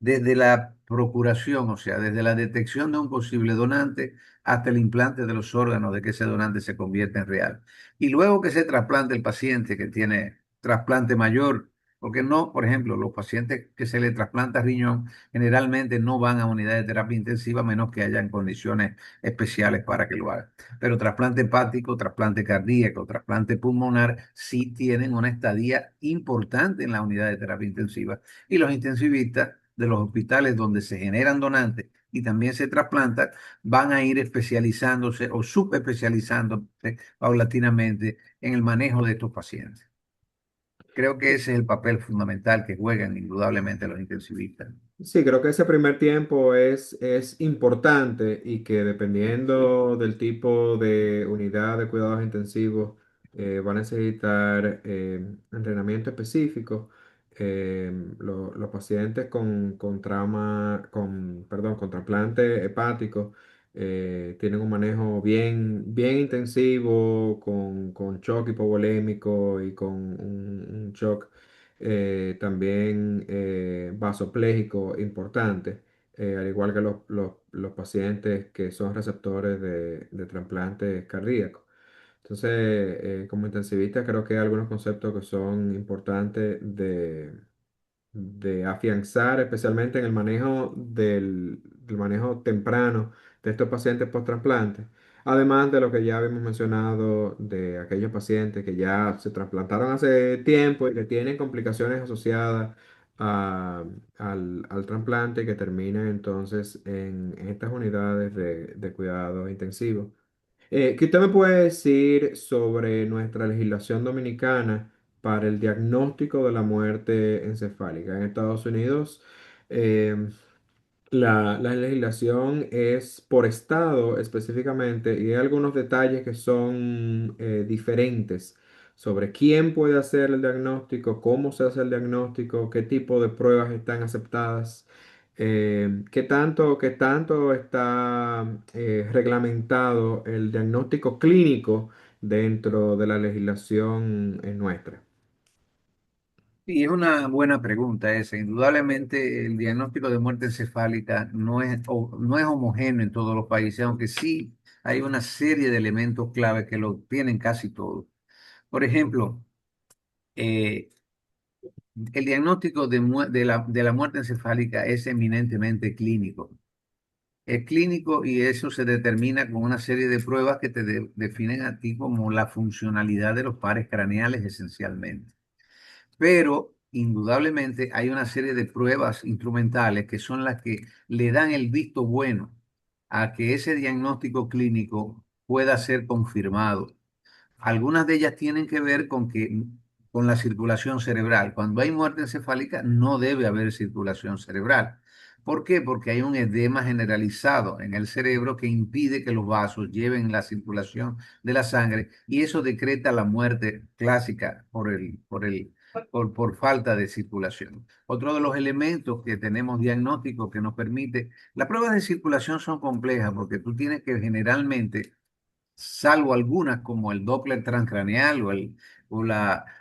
desde la procuración, o sea, desde la detección de un posible donante hasta el implante de los órganos de que ese donante se convierta en real. Y luego que se trasplante el paciente que tiene trasplante mayor, porque no, por ejemplo, los pacientes que se le trasplanta riñón generalmente no van a unidad de terapia intensiva a menos que hayan condiciones especiales para que lo hagan. Pero trasplante hepático, trasplante cardíaco, trasplante pulmonar sí tienen una estadía importante en la unidad de terapia intensiva y los intensivistas de los hospitales donde se generan donantes y también se trasplantan, van a ir especializándose o subespecializándose paulatinamente en el manejo de estos pacientes. Creo que ese es el papel fundamental que juegan indudablemente los intensivistas. Sí, creo que ese primer tiempo es importante y que dependiendo del tipo de unidad de cuidados intensivos, va a necesitar entrenamiento específico. Los pacientes con trauma, perdón, con trasplante hepático tienen un manejo bien intensivo, con shock hipovolémico y con un shock también vasopléjico importante, al igual que los pacientes que son receptores de trasplantes cardíacos. Entonces, como intensivista, creo que hay algunos conceptos que son importantes de afianzar, especialmente en el manejo del manejo temprano de estos pacientes post-trasplante. Además de lo que ya habíamos mencionado de aquellos pacientes que ya se trasplantaron hace tiempo y que tienen complicaciones asociadas al trasplante y que terminan entonces en estas unidades de cuidados intensivos. ¿Qué usted me puede decir sobre nuestra legislación dominicana para el diagnóstico de la muerte encefálica? En Estados Unidos, eh, la legislación es por estado específicamente y hay algunos detalles que son diferentes sobre quién puede hacer el diagnóstico, cómo se hace el diagnóstico, qué tipo de pruebas están aceptadas. qué tanto está reglamentado el diagnóstico clínico dentro de la legislación nuestra? Y es una buena pregunta esa. Indudablemente el diagnóstico de muerte encefálica no es homogéneo en todos los países, aunque sí hay una serie de elementos clave que lo tienen casi todos. Por ejemplo, eh, el diagnóstico de la muerte encefálica es eminentemente clínico. Es clínico y eso se determina con una serie de pruebas que te definen a ti como la funcionalidad de los pares craneales esencialmente. Pero indudablemente hay una serie de pruebas instrumentales que son las que le dan el visto bueno a que ese diagnóstico clínico pueda ser confirmado. Algunas de ellas tienen que ver con la circulación cerebral. Cuando hay muerte encefálica no debe haber circulación cerebral. ¿Por qué? Porque hay un edema generalizado en el cerebro que impide que los vasos lleven la circulación de la sangre y eso decreta la muerte clásica por falta de circulación. Otro de los elementos que tenemos diagnósticos que nos permite, las pruebas de circulación son complejas porque tú tienes que generalmente salvo algunas como el Doppler transcraneal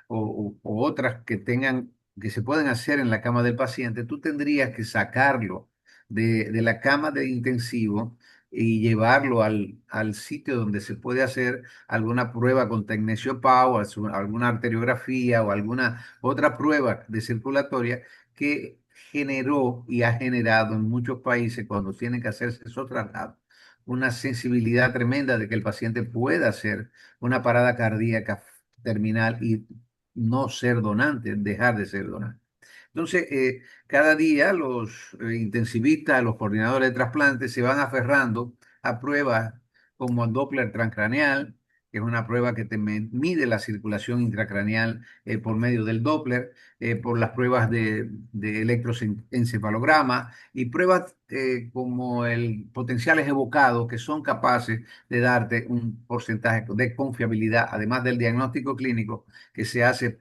o otras que se pueden hacer en la cama del paciente, tú tendrías que sacarlo de la cama de intensivo y llevarlo al sitio donde se puede hacer alguna prueba con tecnesio-PAO, alguna arteriografía o alguna otra prueba de circulatoria que generó y ha generado en muchos países cuando tienen que hacerse esos tratados una sensibilidad tremenda de que el paciente pueda hacer una parada cardíaca terminal y no ser donante, dejar de ser donante. Entonces, cada día los intensivistas, los coordinadores de trasplantes se van aferrando a pruebas como el Doppler transcraneal, que es una prueba que te mide la circulación intracraneal por medio del Doppler, por las pruebas de electroencefalograma y pruebas como el potenciales evocados que son capaces de darte un porcentaje de confiabilidad, además del diagnóstico clínico que se hace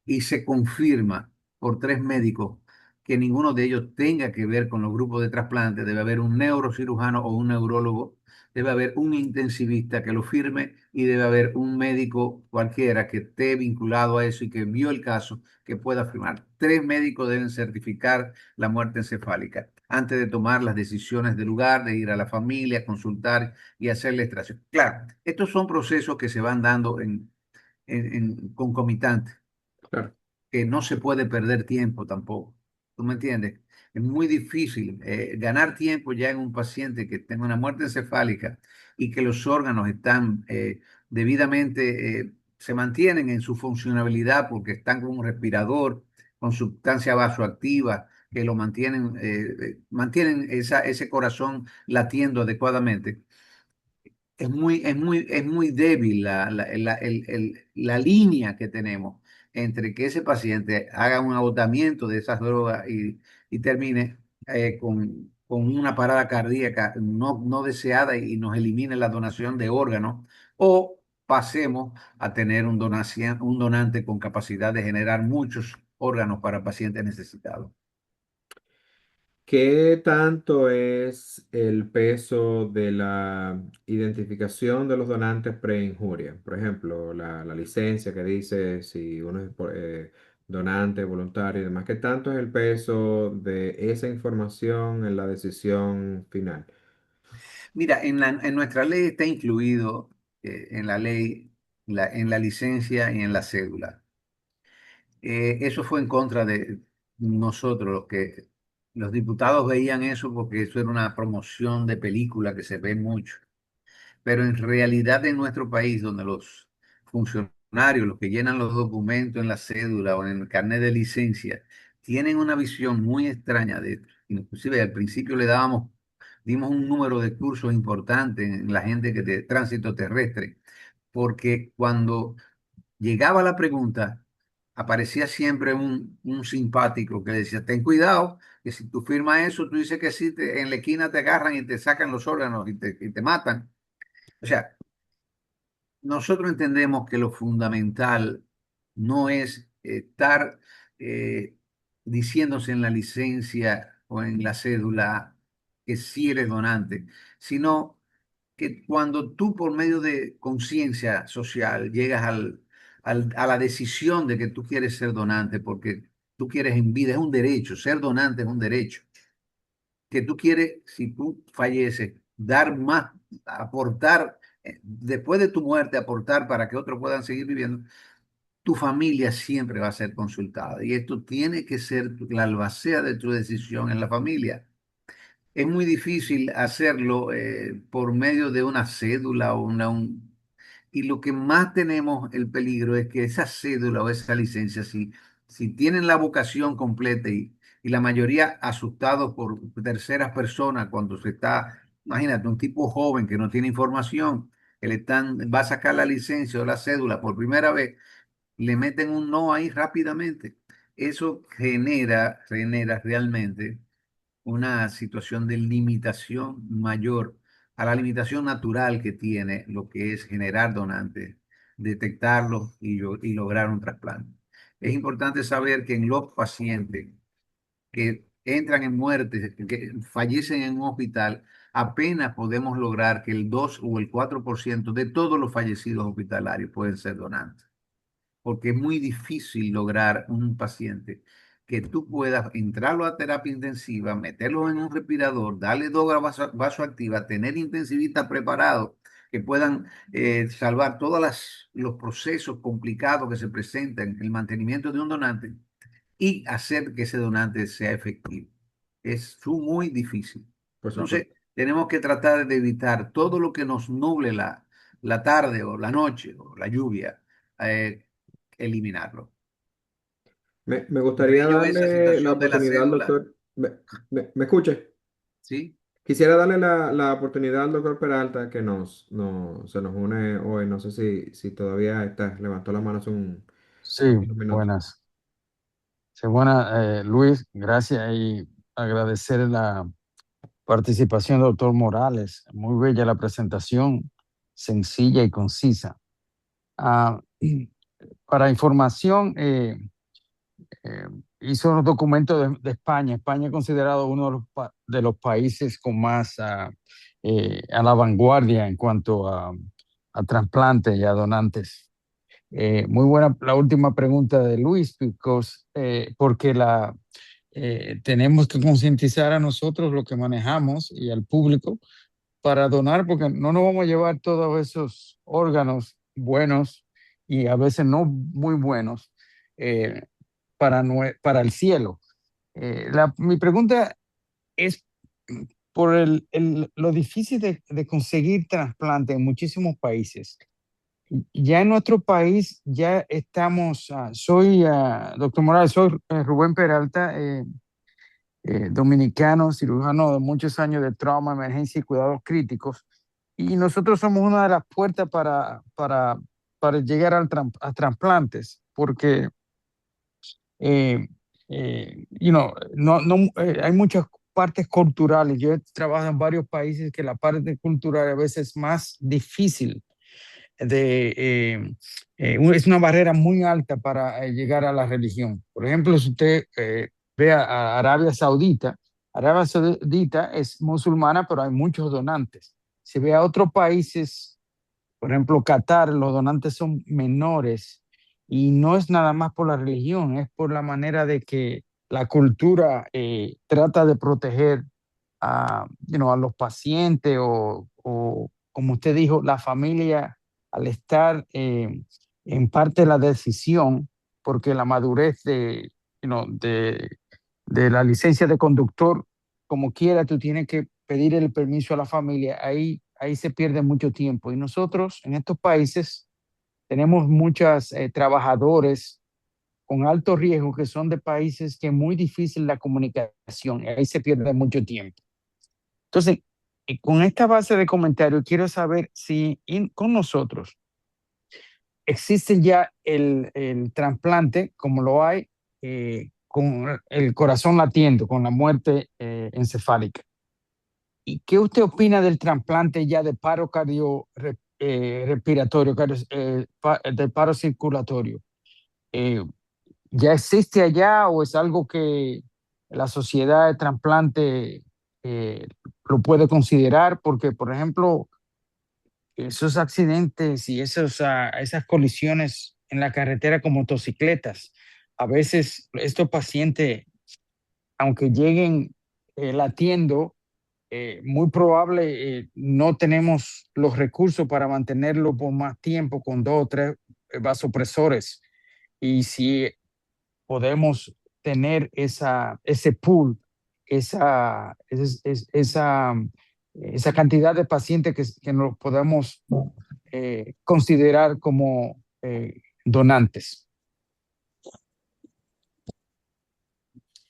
y se confirma por tres médicos que ninguno de ellos tenga que ver con los grupos de trasplante. Debe haber un neurocirujano o un neurólogo, debe haber un intensivista que lo firme y debe haber un médico cualquiera que esté vinculado a eso y que vio el caso que pueda firmar. Tres médicos deben certificar la muerte encefálica antes de tomar las decisiones del lugar, de ir a la familia, consultar y hacer la extracción. Claro, estos son procesos que se van dando en concomitante Claro. que no se puede perder tiempo tampoco. ¿Tú me entiendes? Es muy difícil ganar tiempo ya en un paciente que tenga una muerte encefálica y que los órganos están debidamente, se mantienen en su funcionalidad porque están con un respirador, con sustancia vasoactiva que lo mantienen ese corazón latiendo adecuadamente. Es muy débil la línea que tenemos entre que ese paciente haga un agotamiento de esas drogas y termine con una parada cardíaca no deseada y nos elimine la donación de órganos, o pasemos a tener un donante con capacidad de generar muchos órganos para pacientes necesitados. ¿Qué tanto es el peso de la identificación de los donantes preinjuria? Por ejemplo, la licencia que dice si uno es donante, voluntario y demás. ¿Qué tanto es el peso de esa información en la decisión final? Mira, en nuestra ley está incluido en la ley, en la licencia y en la cédula. Eso fue en contra de nosotros, los diputados veían eso porque eso era una promoción de película que se ve mucho. Pero en realidad en nuestro país, donde los funcionarios, los que llenan los documentos en la cédula o en el carnet de licencia, tienen una visión muy extraña de esto. Inclusive al principio dimos un número de cursos importantes en la gente de tránsito terrestre, porque cuando llegaba la pregunta, aparecía siempre un simpático que decía, ten cuidado, que si tú firmas eso, tú dices que sí, en la esquina te agarran y te sacan los órganos y te matan. O sea, nosotros entendemos que lo fundamental no es estar eh, diciéndose en la licencia o en la cédula que sí eres donante, sino que cuando tú por medio de conciencia social llegas a la decisión de que tú quieres ser donante, porque tú quieres en vida, es un derecho, ser donante es un derecho, que tú quieres, si tú falleces, dar más, aportar, después de tu muerte, aportar para que otros puedan seguir viviendo, tu familia siempre va a ser consultada y esto tiene que ser la albacea de tu decisión en la familia. Es muy difícil hacerlo por medio de una cédula o y lo que más tenemos el peligro es que esa cédula o esa licencia, si tienen la vocación completa y la mayoría asustados por terceras personas cuando se está, imagínate, un tipo joven que no tiene información, que va a sacar la licencia o la cédula por primera vez, le meten un no ahí rápidamente. Eso genera realmente una situación de limitación mayor a la limitación natural que tiene lo que es generar donantes, detectarlos y lograr un trasplante. Es importante saber que en los pacientes que entran en muerte, que fallecen en un hospital, apenas podemos lograr que el 2 o el 4% de todos los fallecidos hospitalarios pueden ser donantes porque es muy difícil lograr un paciente que tú puedas entrarlo a terapia intensiva, meterlo en un respirador, darle droga vasoactiva, tener intensivistas preparados que puedan salvar todos los procesos complicados que se presentan en el mantenimiento de un donante y hacer que ese donante sea efectivo. Es muy difícil. Por Entonces, supuesto. tenemos que tratar de evitar todo lo que nos nuble la tarde o la noche o la lluvia, eh, eliminarlo. Me Por gustaría ello, esa darle la situación de la oportunidad al cédula, doctor. ¿Me escucha? ¿sí? Quisiera darle la oportunidad al doctor Peralta que se nos une hoy. No sé si todavía está, levantó la mano hace Sí, unos minutos. buenas. Sí, buenas, Luis, gracias y agradecer la participación del doctor Morales. Muy bella la presentación, sencilla y concisa. Ah, para información, eh, hizo unos documentos de España. España es considerado uno de los países con más a la vanguardia en cuanto a trasplantes y a donantes. Muy buena la última pregunta de Luis, porque tenemos que concientizar a nosotros lo que manejamos y al público para donar, porque no nos vamos a llevar todos esos órganos buenos y a veces no muy buenos eh, para el cielo. Mi pregunta es por lo difícil de conseguir trasplante en muchísimos países. Ya en nuestro país ya estamos, doctor Morales, soy Rubén Peralta, dominicano, cirujano de muchos años de trauma, emergencia y cuidados críticos. Y nosotros somos una de las puertas para llegar a trasplantes, porque hay muchas partes culturales. Yo he trabajado en varios países que la parte cultural a veces es más difícil es una barrera muy alta para llegar a la religión. Por ejemplo, si usted ve a Arabia Saudita es musulmana, pero hay muchos donantes. Si ve a otros países, por ejemplo, Qatar, los donantes son menores y no es nada más por la religión, es por la manera de que la cultura trata de proteger a los pacientes como usted dijo, la familia al estar en parte de la decisión, porque la madurez de la licencia de conductor, como quiera, tú tienes que pedir el permiso a la familia, ahí se pierde mucho tiempo. Y nosotros en estos países tenemos muchos trabajadores con alto riesgo que son de países que es muy difícil la comunicación, y ahí se pierde mucho tiempo. Entonces, con esta base de comentarios, quiero saber si con nosotros existe ya el trasplante, como lo hay, con el corazón latiendo, con la muerte encefálica. ¿Y qué usted opina del trasplante ya de paro respiratorio, del paro circulatorio? ¿Ya existe allá o es algo que la sociedad de trasplante lo puede considerar, porque, por ejemplo, esos accidentes y esas colisiones en la carretera con motocicletas, a veces estos pacientes, aunque lleguen latiendo, muy probable no tenemos los recursos para mantenerlo por más tiempo con 2 o 3 vasopresores. Y si podemos tener ese pool, esa, es- es- esa, esa cantidad de pacientes que nos podemos considerar como donantes.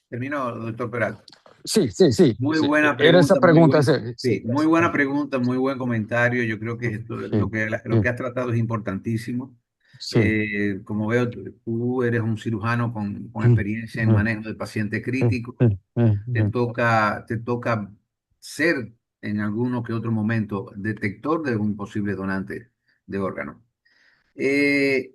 Termino, doctor Peralta. Sí, sí, sí, Muy sí. buena Era esa pregunta, pregunta. Sí, sí, sí, muy buena pregunta, muy buen comentario. Yo creo que sí, lo sí, que has tratado es importantísimo. sí. Como veo, tú eres un cirujano con experiencia en manejo de pacientes críticos. Te toca ser en alguno que otro momento detector de un posible donante de órgano. Eh,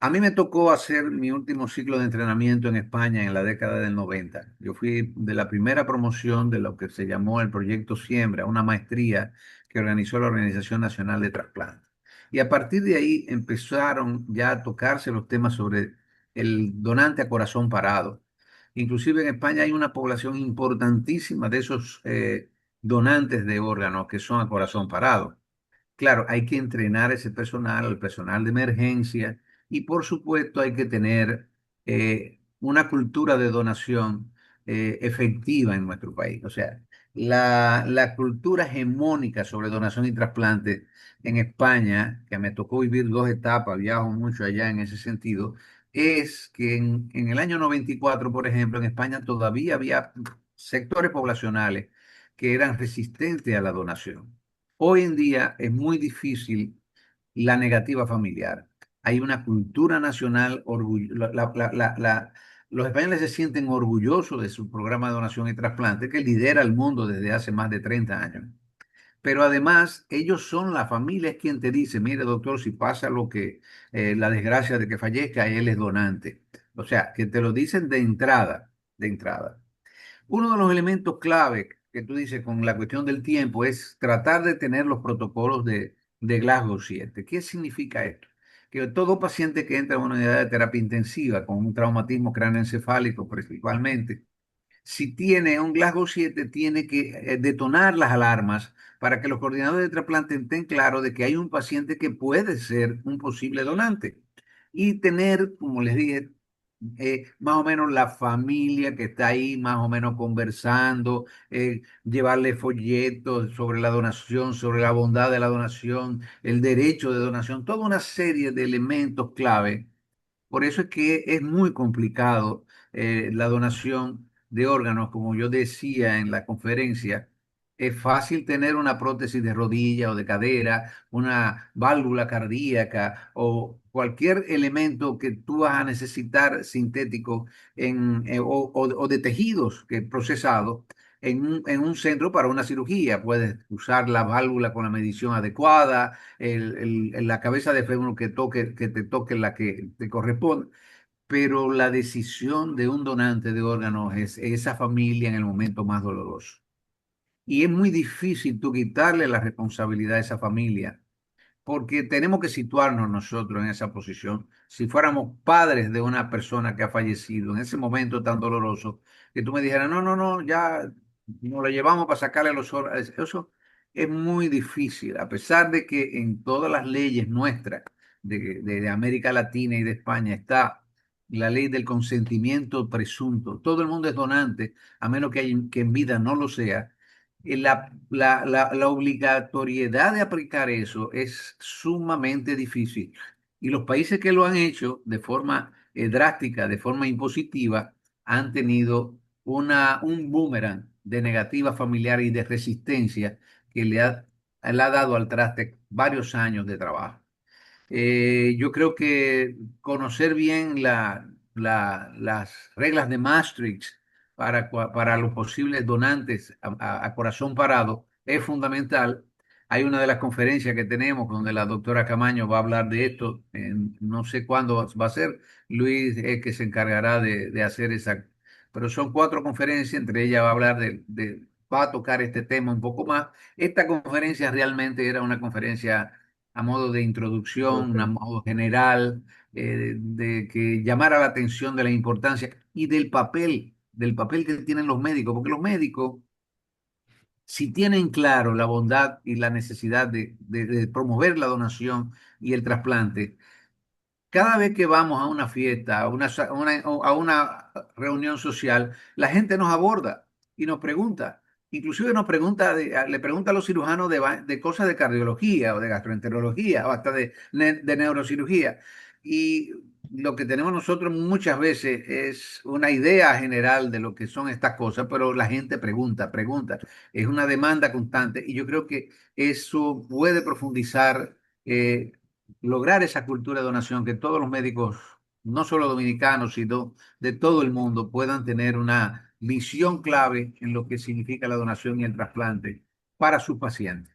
a mí me tocó hacer mi último ciclo de entrenamiento en España en la década del 90. Yo fui de la primera promoción de lo que se llamó el Proyecto Siembra, una maestría que organizó la Organización Nacional de Trasplantes. Y a partir de ahí empezaron ya a tocarse los temas sobre el donante a corazón parado. Inclusive en España hay una población importantísima de esos donantes de órganos que son a corazón parado. Claro, hay que entrenar ese personal, al personal de emergencia, y por supuesto hay que tener una cultura de donación efectiva en nuestro país. O sea, la cultura hegemónica sobre donación y trasplante en España, que me tocó vivir 2 etapas, viajo mucho allá en ese sentido, es que en el año 94, por ejemplo, en España todavía había sectores poblacionales que eran resistentes a la donación. Hoy en día es muy difícil la negativa familiar. Hay una cultura nacional, los españoles se sienten orgullosos de su programa de donación y trasplante que lidera el mundo desde hace más de 30 años. Pero además, ellos son la familia, es quien te dice, mire doctor, si pasa lo que, la desgracia de que fallezca, él es donante. O sea, que te lo dicen de entrada, de entrada. Uno de los elementos clave que tú dices con la cuestión del tiempo es tratar de tener los protocolos de Glasgow 7. ¿Qué significa esto? Que todo paciente que entra a una unidad de terapia intensiva con un traumatismo cráneoencefálico principalmente, si tiene un Glasgow 7, tiene que detonar las alarmas para que los coordinadores de trasplante estén claros de que hay un paciente que puede ser un posible donante. Y tener, como les dije, más o menos la familia que está ahí, más o menos conversando, llevarle folletos sobre la donación, sobre la bondad de la donación, el derecho de donación, toda una serie de elementos clave. Por eso es que es muy complicado la donación de órganos, como yo decía en la conferencia. Es fácil tener una prótesis de rodilla o de cadera, una válvula cardíaca o cualquier elemento que tú vas a necesitar sintético o de tejidos que procesados en un centro para una cirugía. Puedes usar la válvula con la medición adecuada, la cabeza de fémur que te toque la que te corresponde, pero la decisión de un donante de órganos es esa familia en el momento más doloroso. Y es muy difícil tú quitarle la responsabilidad a esa familia porque tenemos que situarnos nosotros en esa posición. Si fuéramos padres de una persona que ha fallecido en ese momento tan doloroso, que tú me dijeras, no, no, no, ya nos lo llevamos para sacarle los órganos. Eso es muy difícil, a pesar de que en todas las leyes nuestras de América Latina y de España está la ley del consentimiento presunto. Todo el mundo es donante, a menos que en vida no lo sea. La obligatoriedad de aplicar eso es sumamente difícil. Y los países que lo han hecho de forma drástica, de forma impositiva, han tenido un boomerang de negativa familiar y de resistencia que le ha dado al traste varios años de trabajo. Yo creo que conocer bien las reglas de Maastricht para los posibles donantes a corazón parado es fundamental. Hay una de las conferencias que tenemos donde la doctora Camaño va a hablar de esto. No sé cuándo va a ser. Luis es que se encargará de hacer esa pero son 4 conferencias, entre ellas va a hablar va a tocar este tema un poco más. Esta conferencia realmente era una conferencia a modo de introducción, a Ok. modo general, de que llamara la atención de la importancia y del papel que tienen los médicos, porque los médicos, si tienen claro la bondad y la necesidad de promover la donación y el trasplante, cada vez que vamos a una fiesta, a una reunión social, la gente nos aborda y nos pregunta. Inclusive nos pregunta, le pregunta a los cirujanos de cosas de cardiología o de gastroenterología o hasta de neurocirugía. Y lo que tenemos nosotros muchas veces es una idea general de lo que son estas cosas, pero la gente pregunta, pregunta. Es una demanda constante y yo creo que eso puede profundizar. Lograr esa cultura de donación, que todos los médicos, no solo dominicanos, sino de todo el mundo, puedan tener una visión clave en lo que significa la donación y el trasplante para sus pacientes.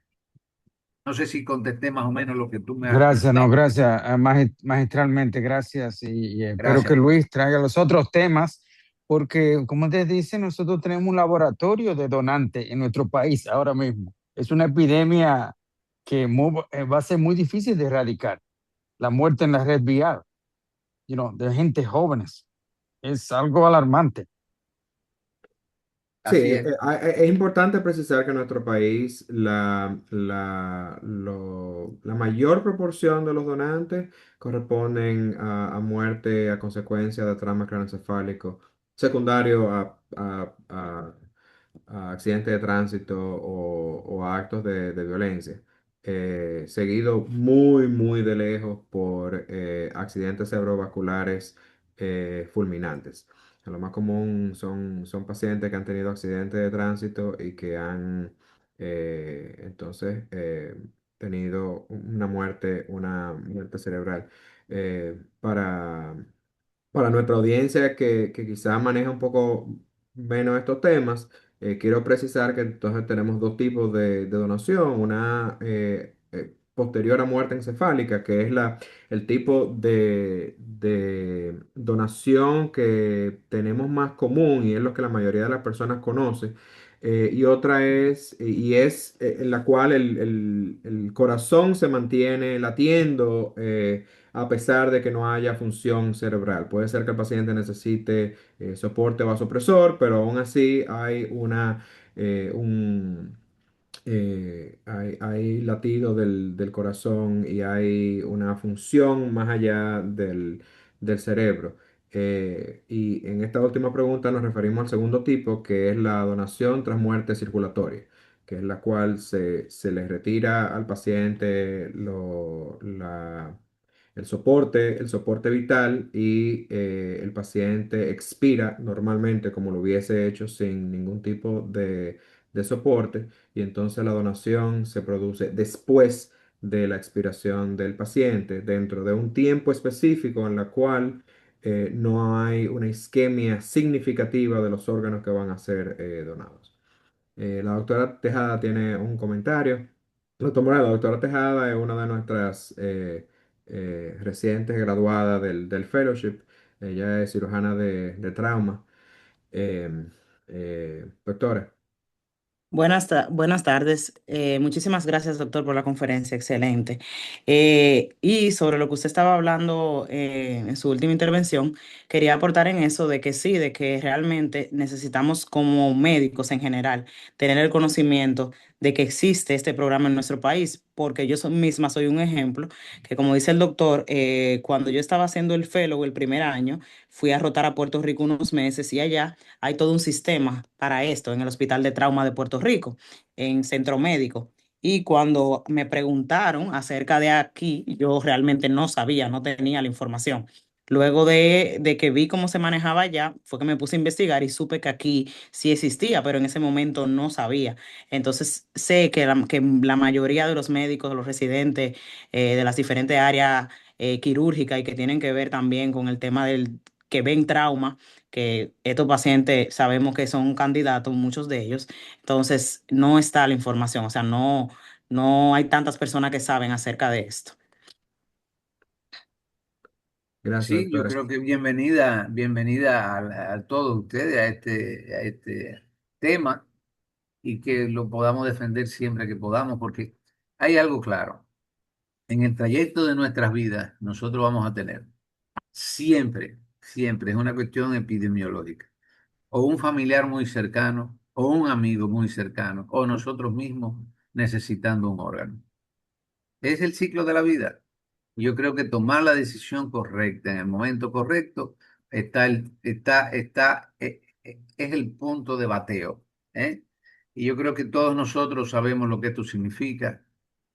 No sé si contesté más o menos lo que tú me has Gracias, no, preguntado. gracias, magistralmente, gracias. Y espero que Gracias. Luis traiga los otros temas, porque como te dice, nosotros tenemos un laboratorio de donantes en nuestro país ahora mismo. Es una epidemia que va a ser muy difícil de erradicar. La muerte en la red vial, de gente jóvenes, es algo alarmante. Sí, Así es. es importante precisar que en nuestro país la mayor proporción de los donantes corresponden a muerte a consecuencia de trauma craneoencefálico secundario a accidentes de tránsito o a actos de violencia, seguido muy, muy de lejos por accidentes cerebrovasculares fulminantes. Lo más común son pacientes que han tenido accidentes de tránsito y que han entonces tenido una muerte cerebral. Para nuestra audiencia que quizá maneja un poco menos estos temas, quiero precisar que entonces tenemos dos tipos de donación, una posterior a muerte encefálica, que es el tipo de donación que tenemos más común y es lo que la mayoría de las personas conoce. Y otra es en la cual el corazón se mantiene latiendo, a pesar de que no haya función cerebral. Puede ser que el paciente necesite soporte vasopresor, pero aún así hay hay latido del corazón y hay una función más allá del cerebro. Y en esta última pregunta nos referimos al segundo tipo, que es la donación tras muerte circulatoria, que es la cual se le retira al paciente el soporte vital y el paciente expira normalmente como lo hubiese hecho sin ningún tipo de soporte y entonces la donación se produce después de la expiración del paciente dentro de un tiempo específico en la cual no hay una isquemia significativa de los órganos que van a ser donados. La doctora Tejada tiene un comentario. La doctora Tejada es una de nuestras recientes graduadas del fellowship. Ella es cirujana de trauma. Em, doctora. Buenas tardes. Muchísimas gracias, doctor, por la conferencia. Excelente. Y sobre lo que usted estaba hablando en su última intervención, quería aportar en eso de que sí, de que realmente necesitamos como médicos en general tener el conocimiento de que existe este programa en nuestro país, porque misma soy un ejemplo que, como dice el doctor, cuando yo estaba haciendo el fellow el primer año, fui a rotar a Puerto Rico unos meses y allá hay todo un sistema para esto en el Hospital de Trauma de Puerto Rico, en Centro Médico. Y cuando me preguntaron acerca de aquí, yo realmente no sabía, no tenía la información. Luego de que vi cómo se manejaba allá, fue que me puse a investigar y supe que aquí sí existía, pero en ese momento no sabía. Entonces sé que la mayoría de los médicos, de los residentes de las diferentes áreas quirúrgicas y que tienen que ver también con el tema del que ven trauma, que estos pacientes sabemos que son candidatos, muchos de ellos, entonces no está la información, o sea, no hay tantas personas que saben acerca de esto. Gracias, Sí, yo doctor. creo que bienvenida, bienvenida a todos ustedes a este tema y que lo podamos defender siempre que podamos, porque hay algo claro. En el trayecto de nuestras vidas, nosotros vamos a tener siempre, siempre, es una cuestión epidemiológica, o un familiar muy cercano, o un amigo muy cercano, o nosotros mismos necesitando un órgano. Es el ciclo de la vida. Yo creo que tomar la decisión correcta en el momento correcto es el punto de bateo, ¿eh? Y yo creo que todos nosotros sabemos lo que esto significa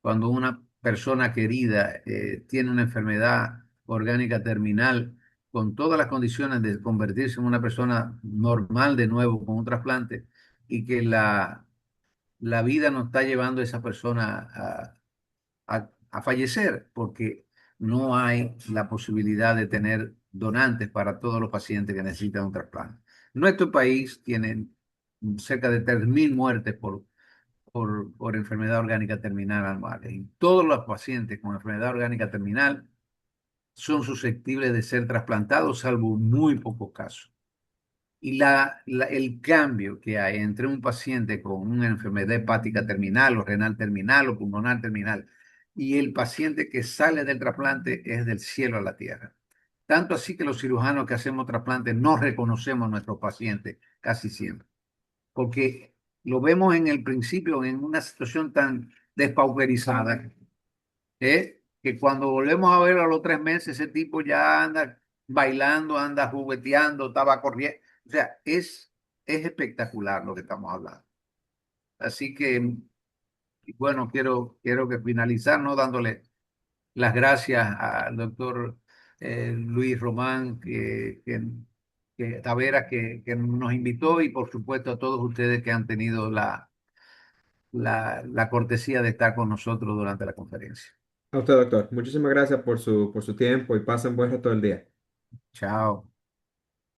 cuando una persona querida tiene una enfermedad orgánica terminal con todas las condiciones de convertirse en una persona normal de nuevo con un trasplante y que la vida nos está llevando a esa persona a fallecer porque no hay la posibilidad de tener donantes para todos los pacientes que necesitan un trasplante. Nuestro país tiene cerca de 3.000 muertes por enfermedad orgánica terminal anuales. Y todos los pacientes con enfermedad orgánica terminal son susceptibles de ser trasplantados, salvo muy pocos casos. Y el cambio que hay entre un paciente con una enfermedad hepática terminal o renal terminal o pulmonar terminal y el paciente que sale del trasplante es del cielo a la tierra. Tanto así que los cirujanos que hacemos trasplantes no reconocemos a nuestros pacientes casi siempre, porque lo vemos en el principio en una situación tan despauperizada, que cuando volvemos a ver a los 3 meses, ese tipo ya anda bailando, anda jugueteando, estaba corriendo. O sea, es espectacular lo que estamos hablando. Así que, bueno, quiero que finalizar, ¿no? Dándole las gracias al doctor Luis Román, que Tavera, que nos invitó, y por supuesto a todos ustedes que han tenido la cortesía de estar con nosotros durante la conferencia. A usted, doctor. Muchísimas gracias por su tiempo y pasen buen resto del día. Chao.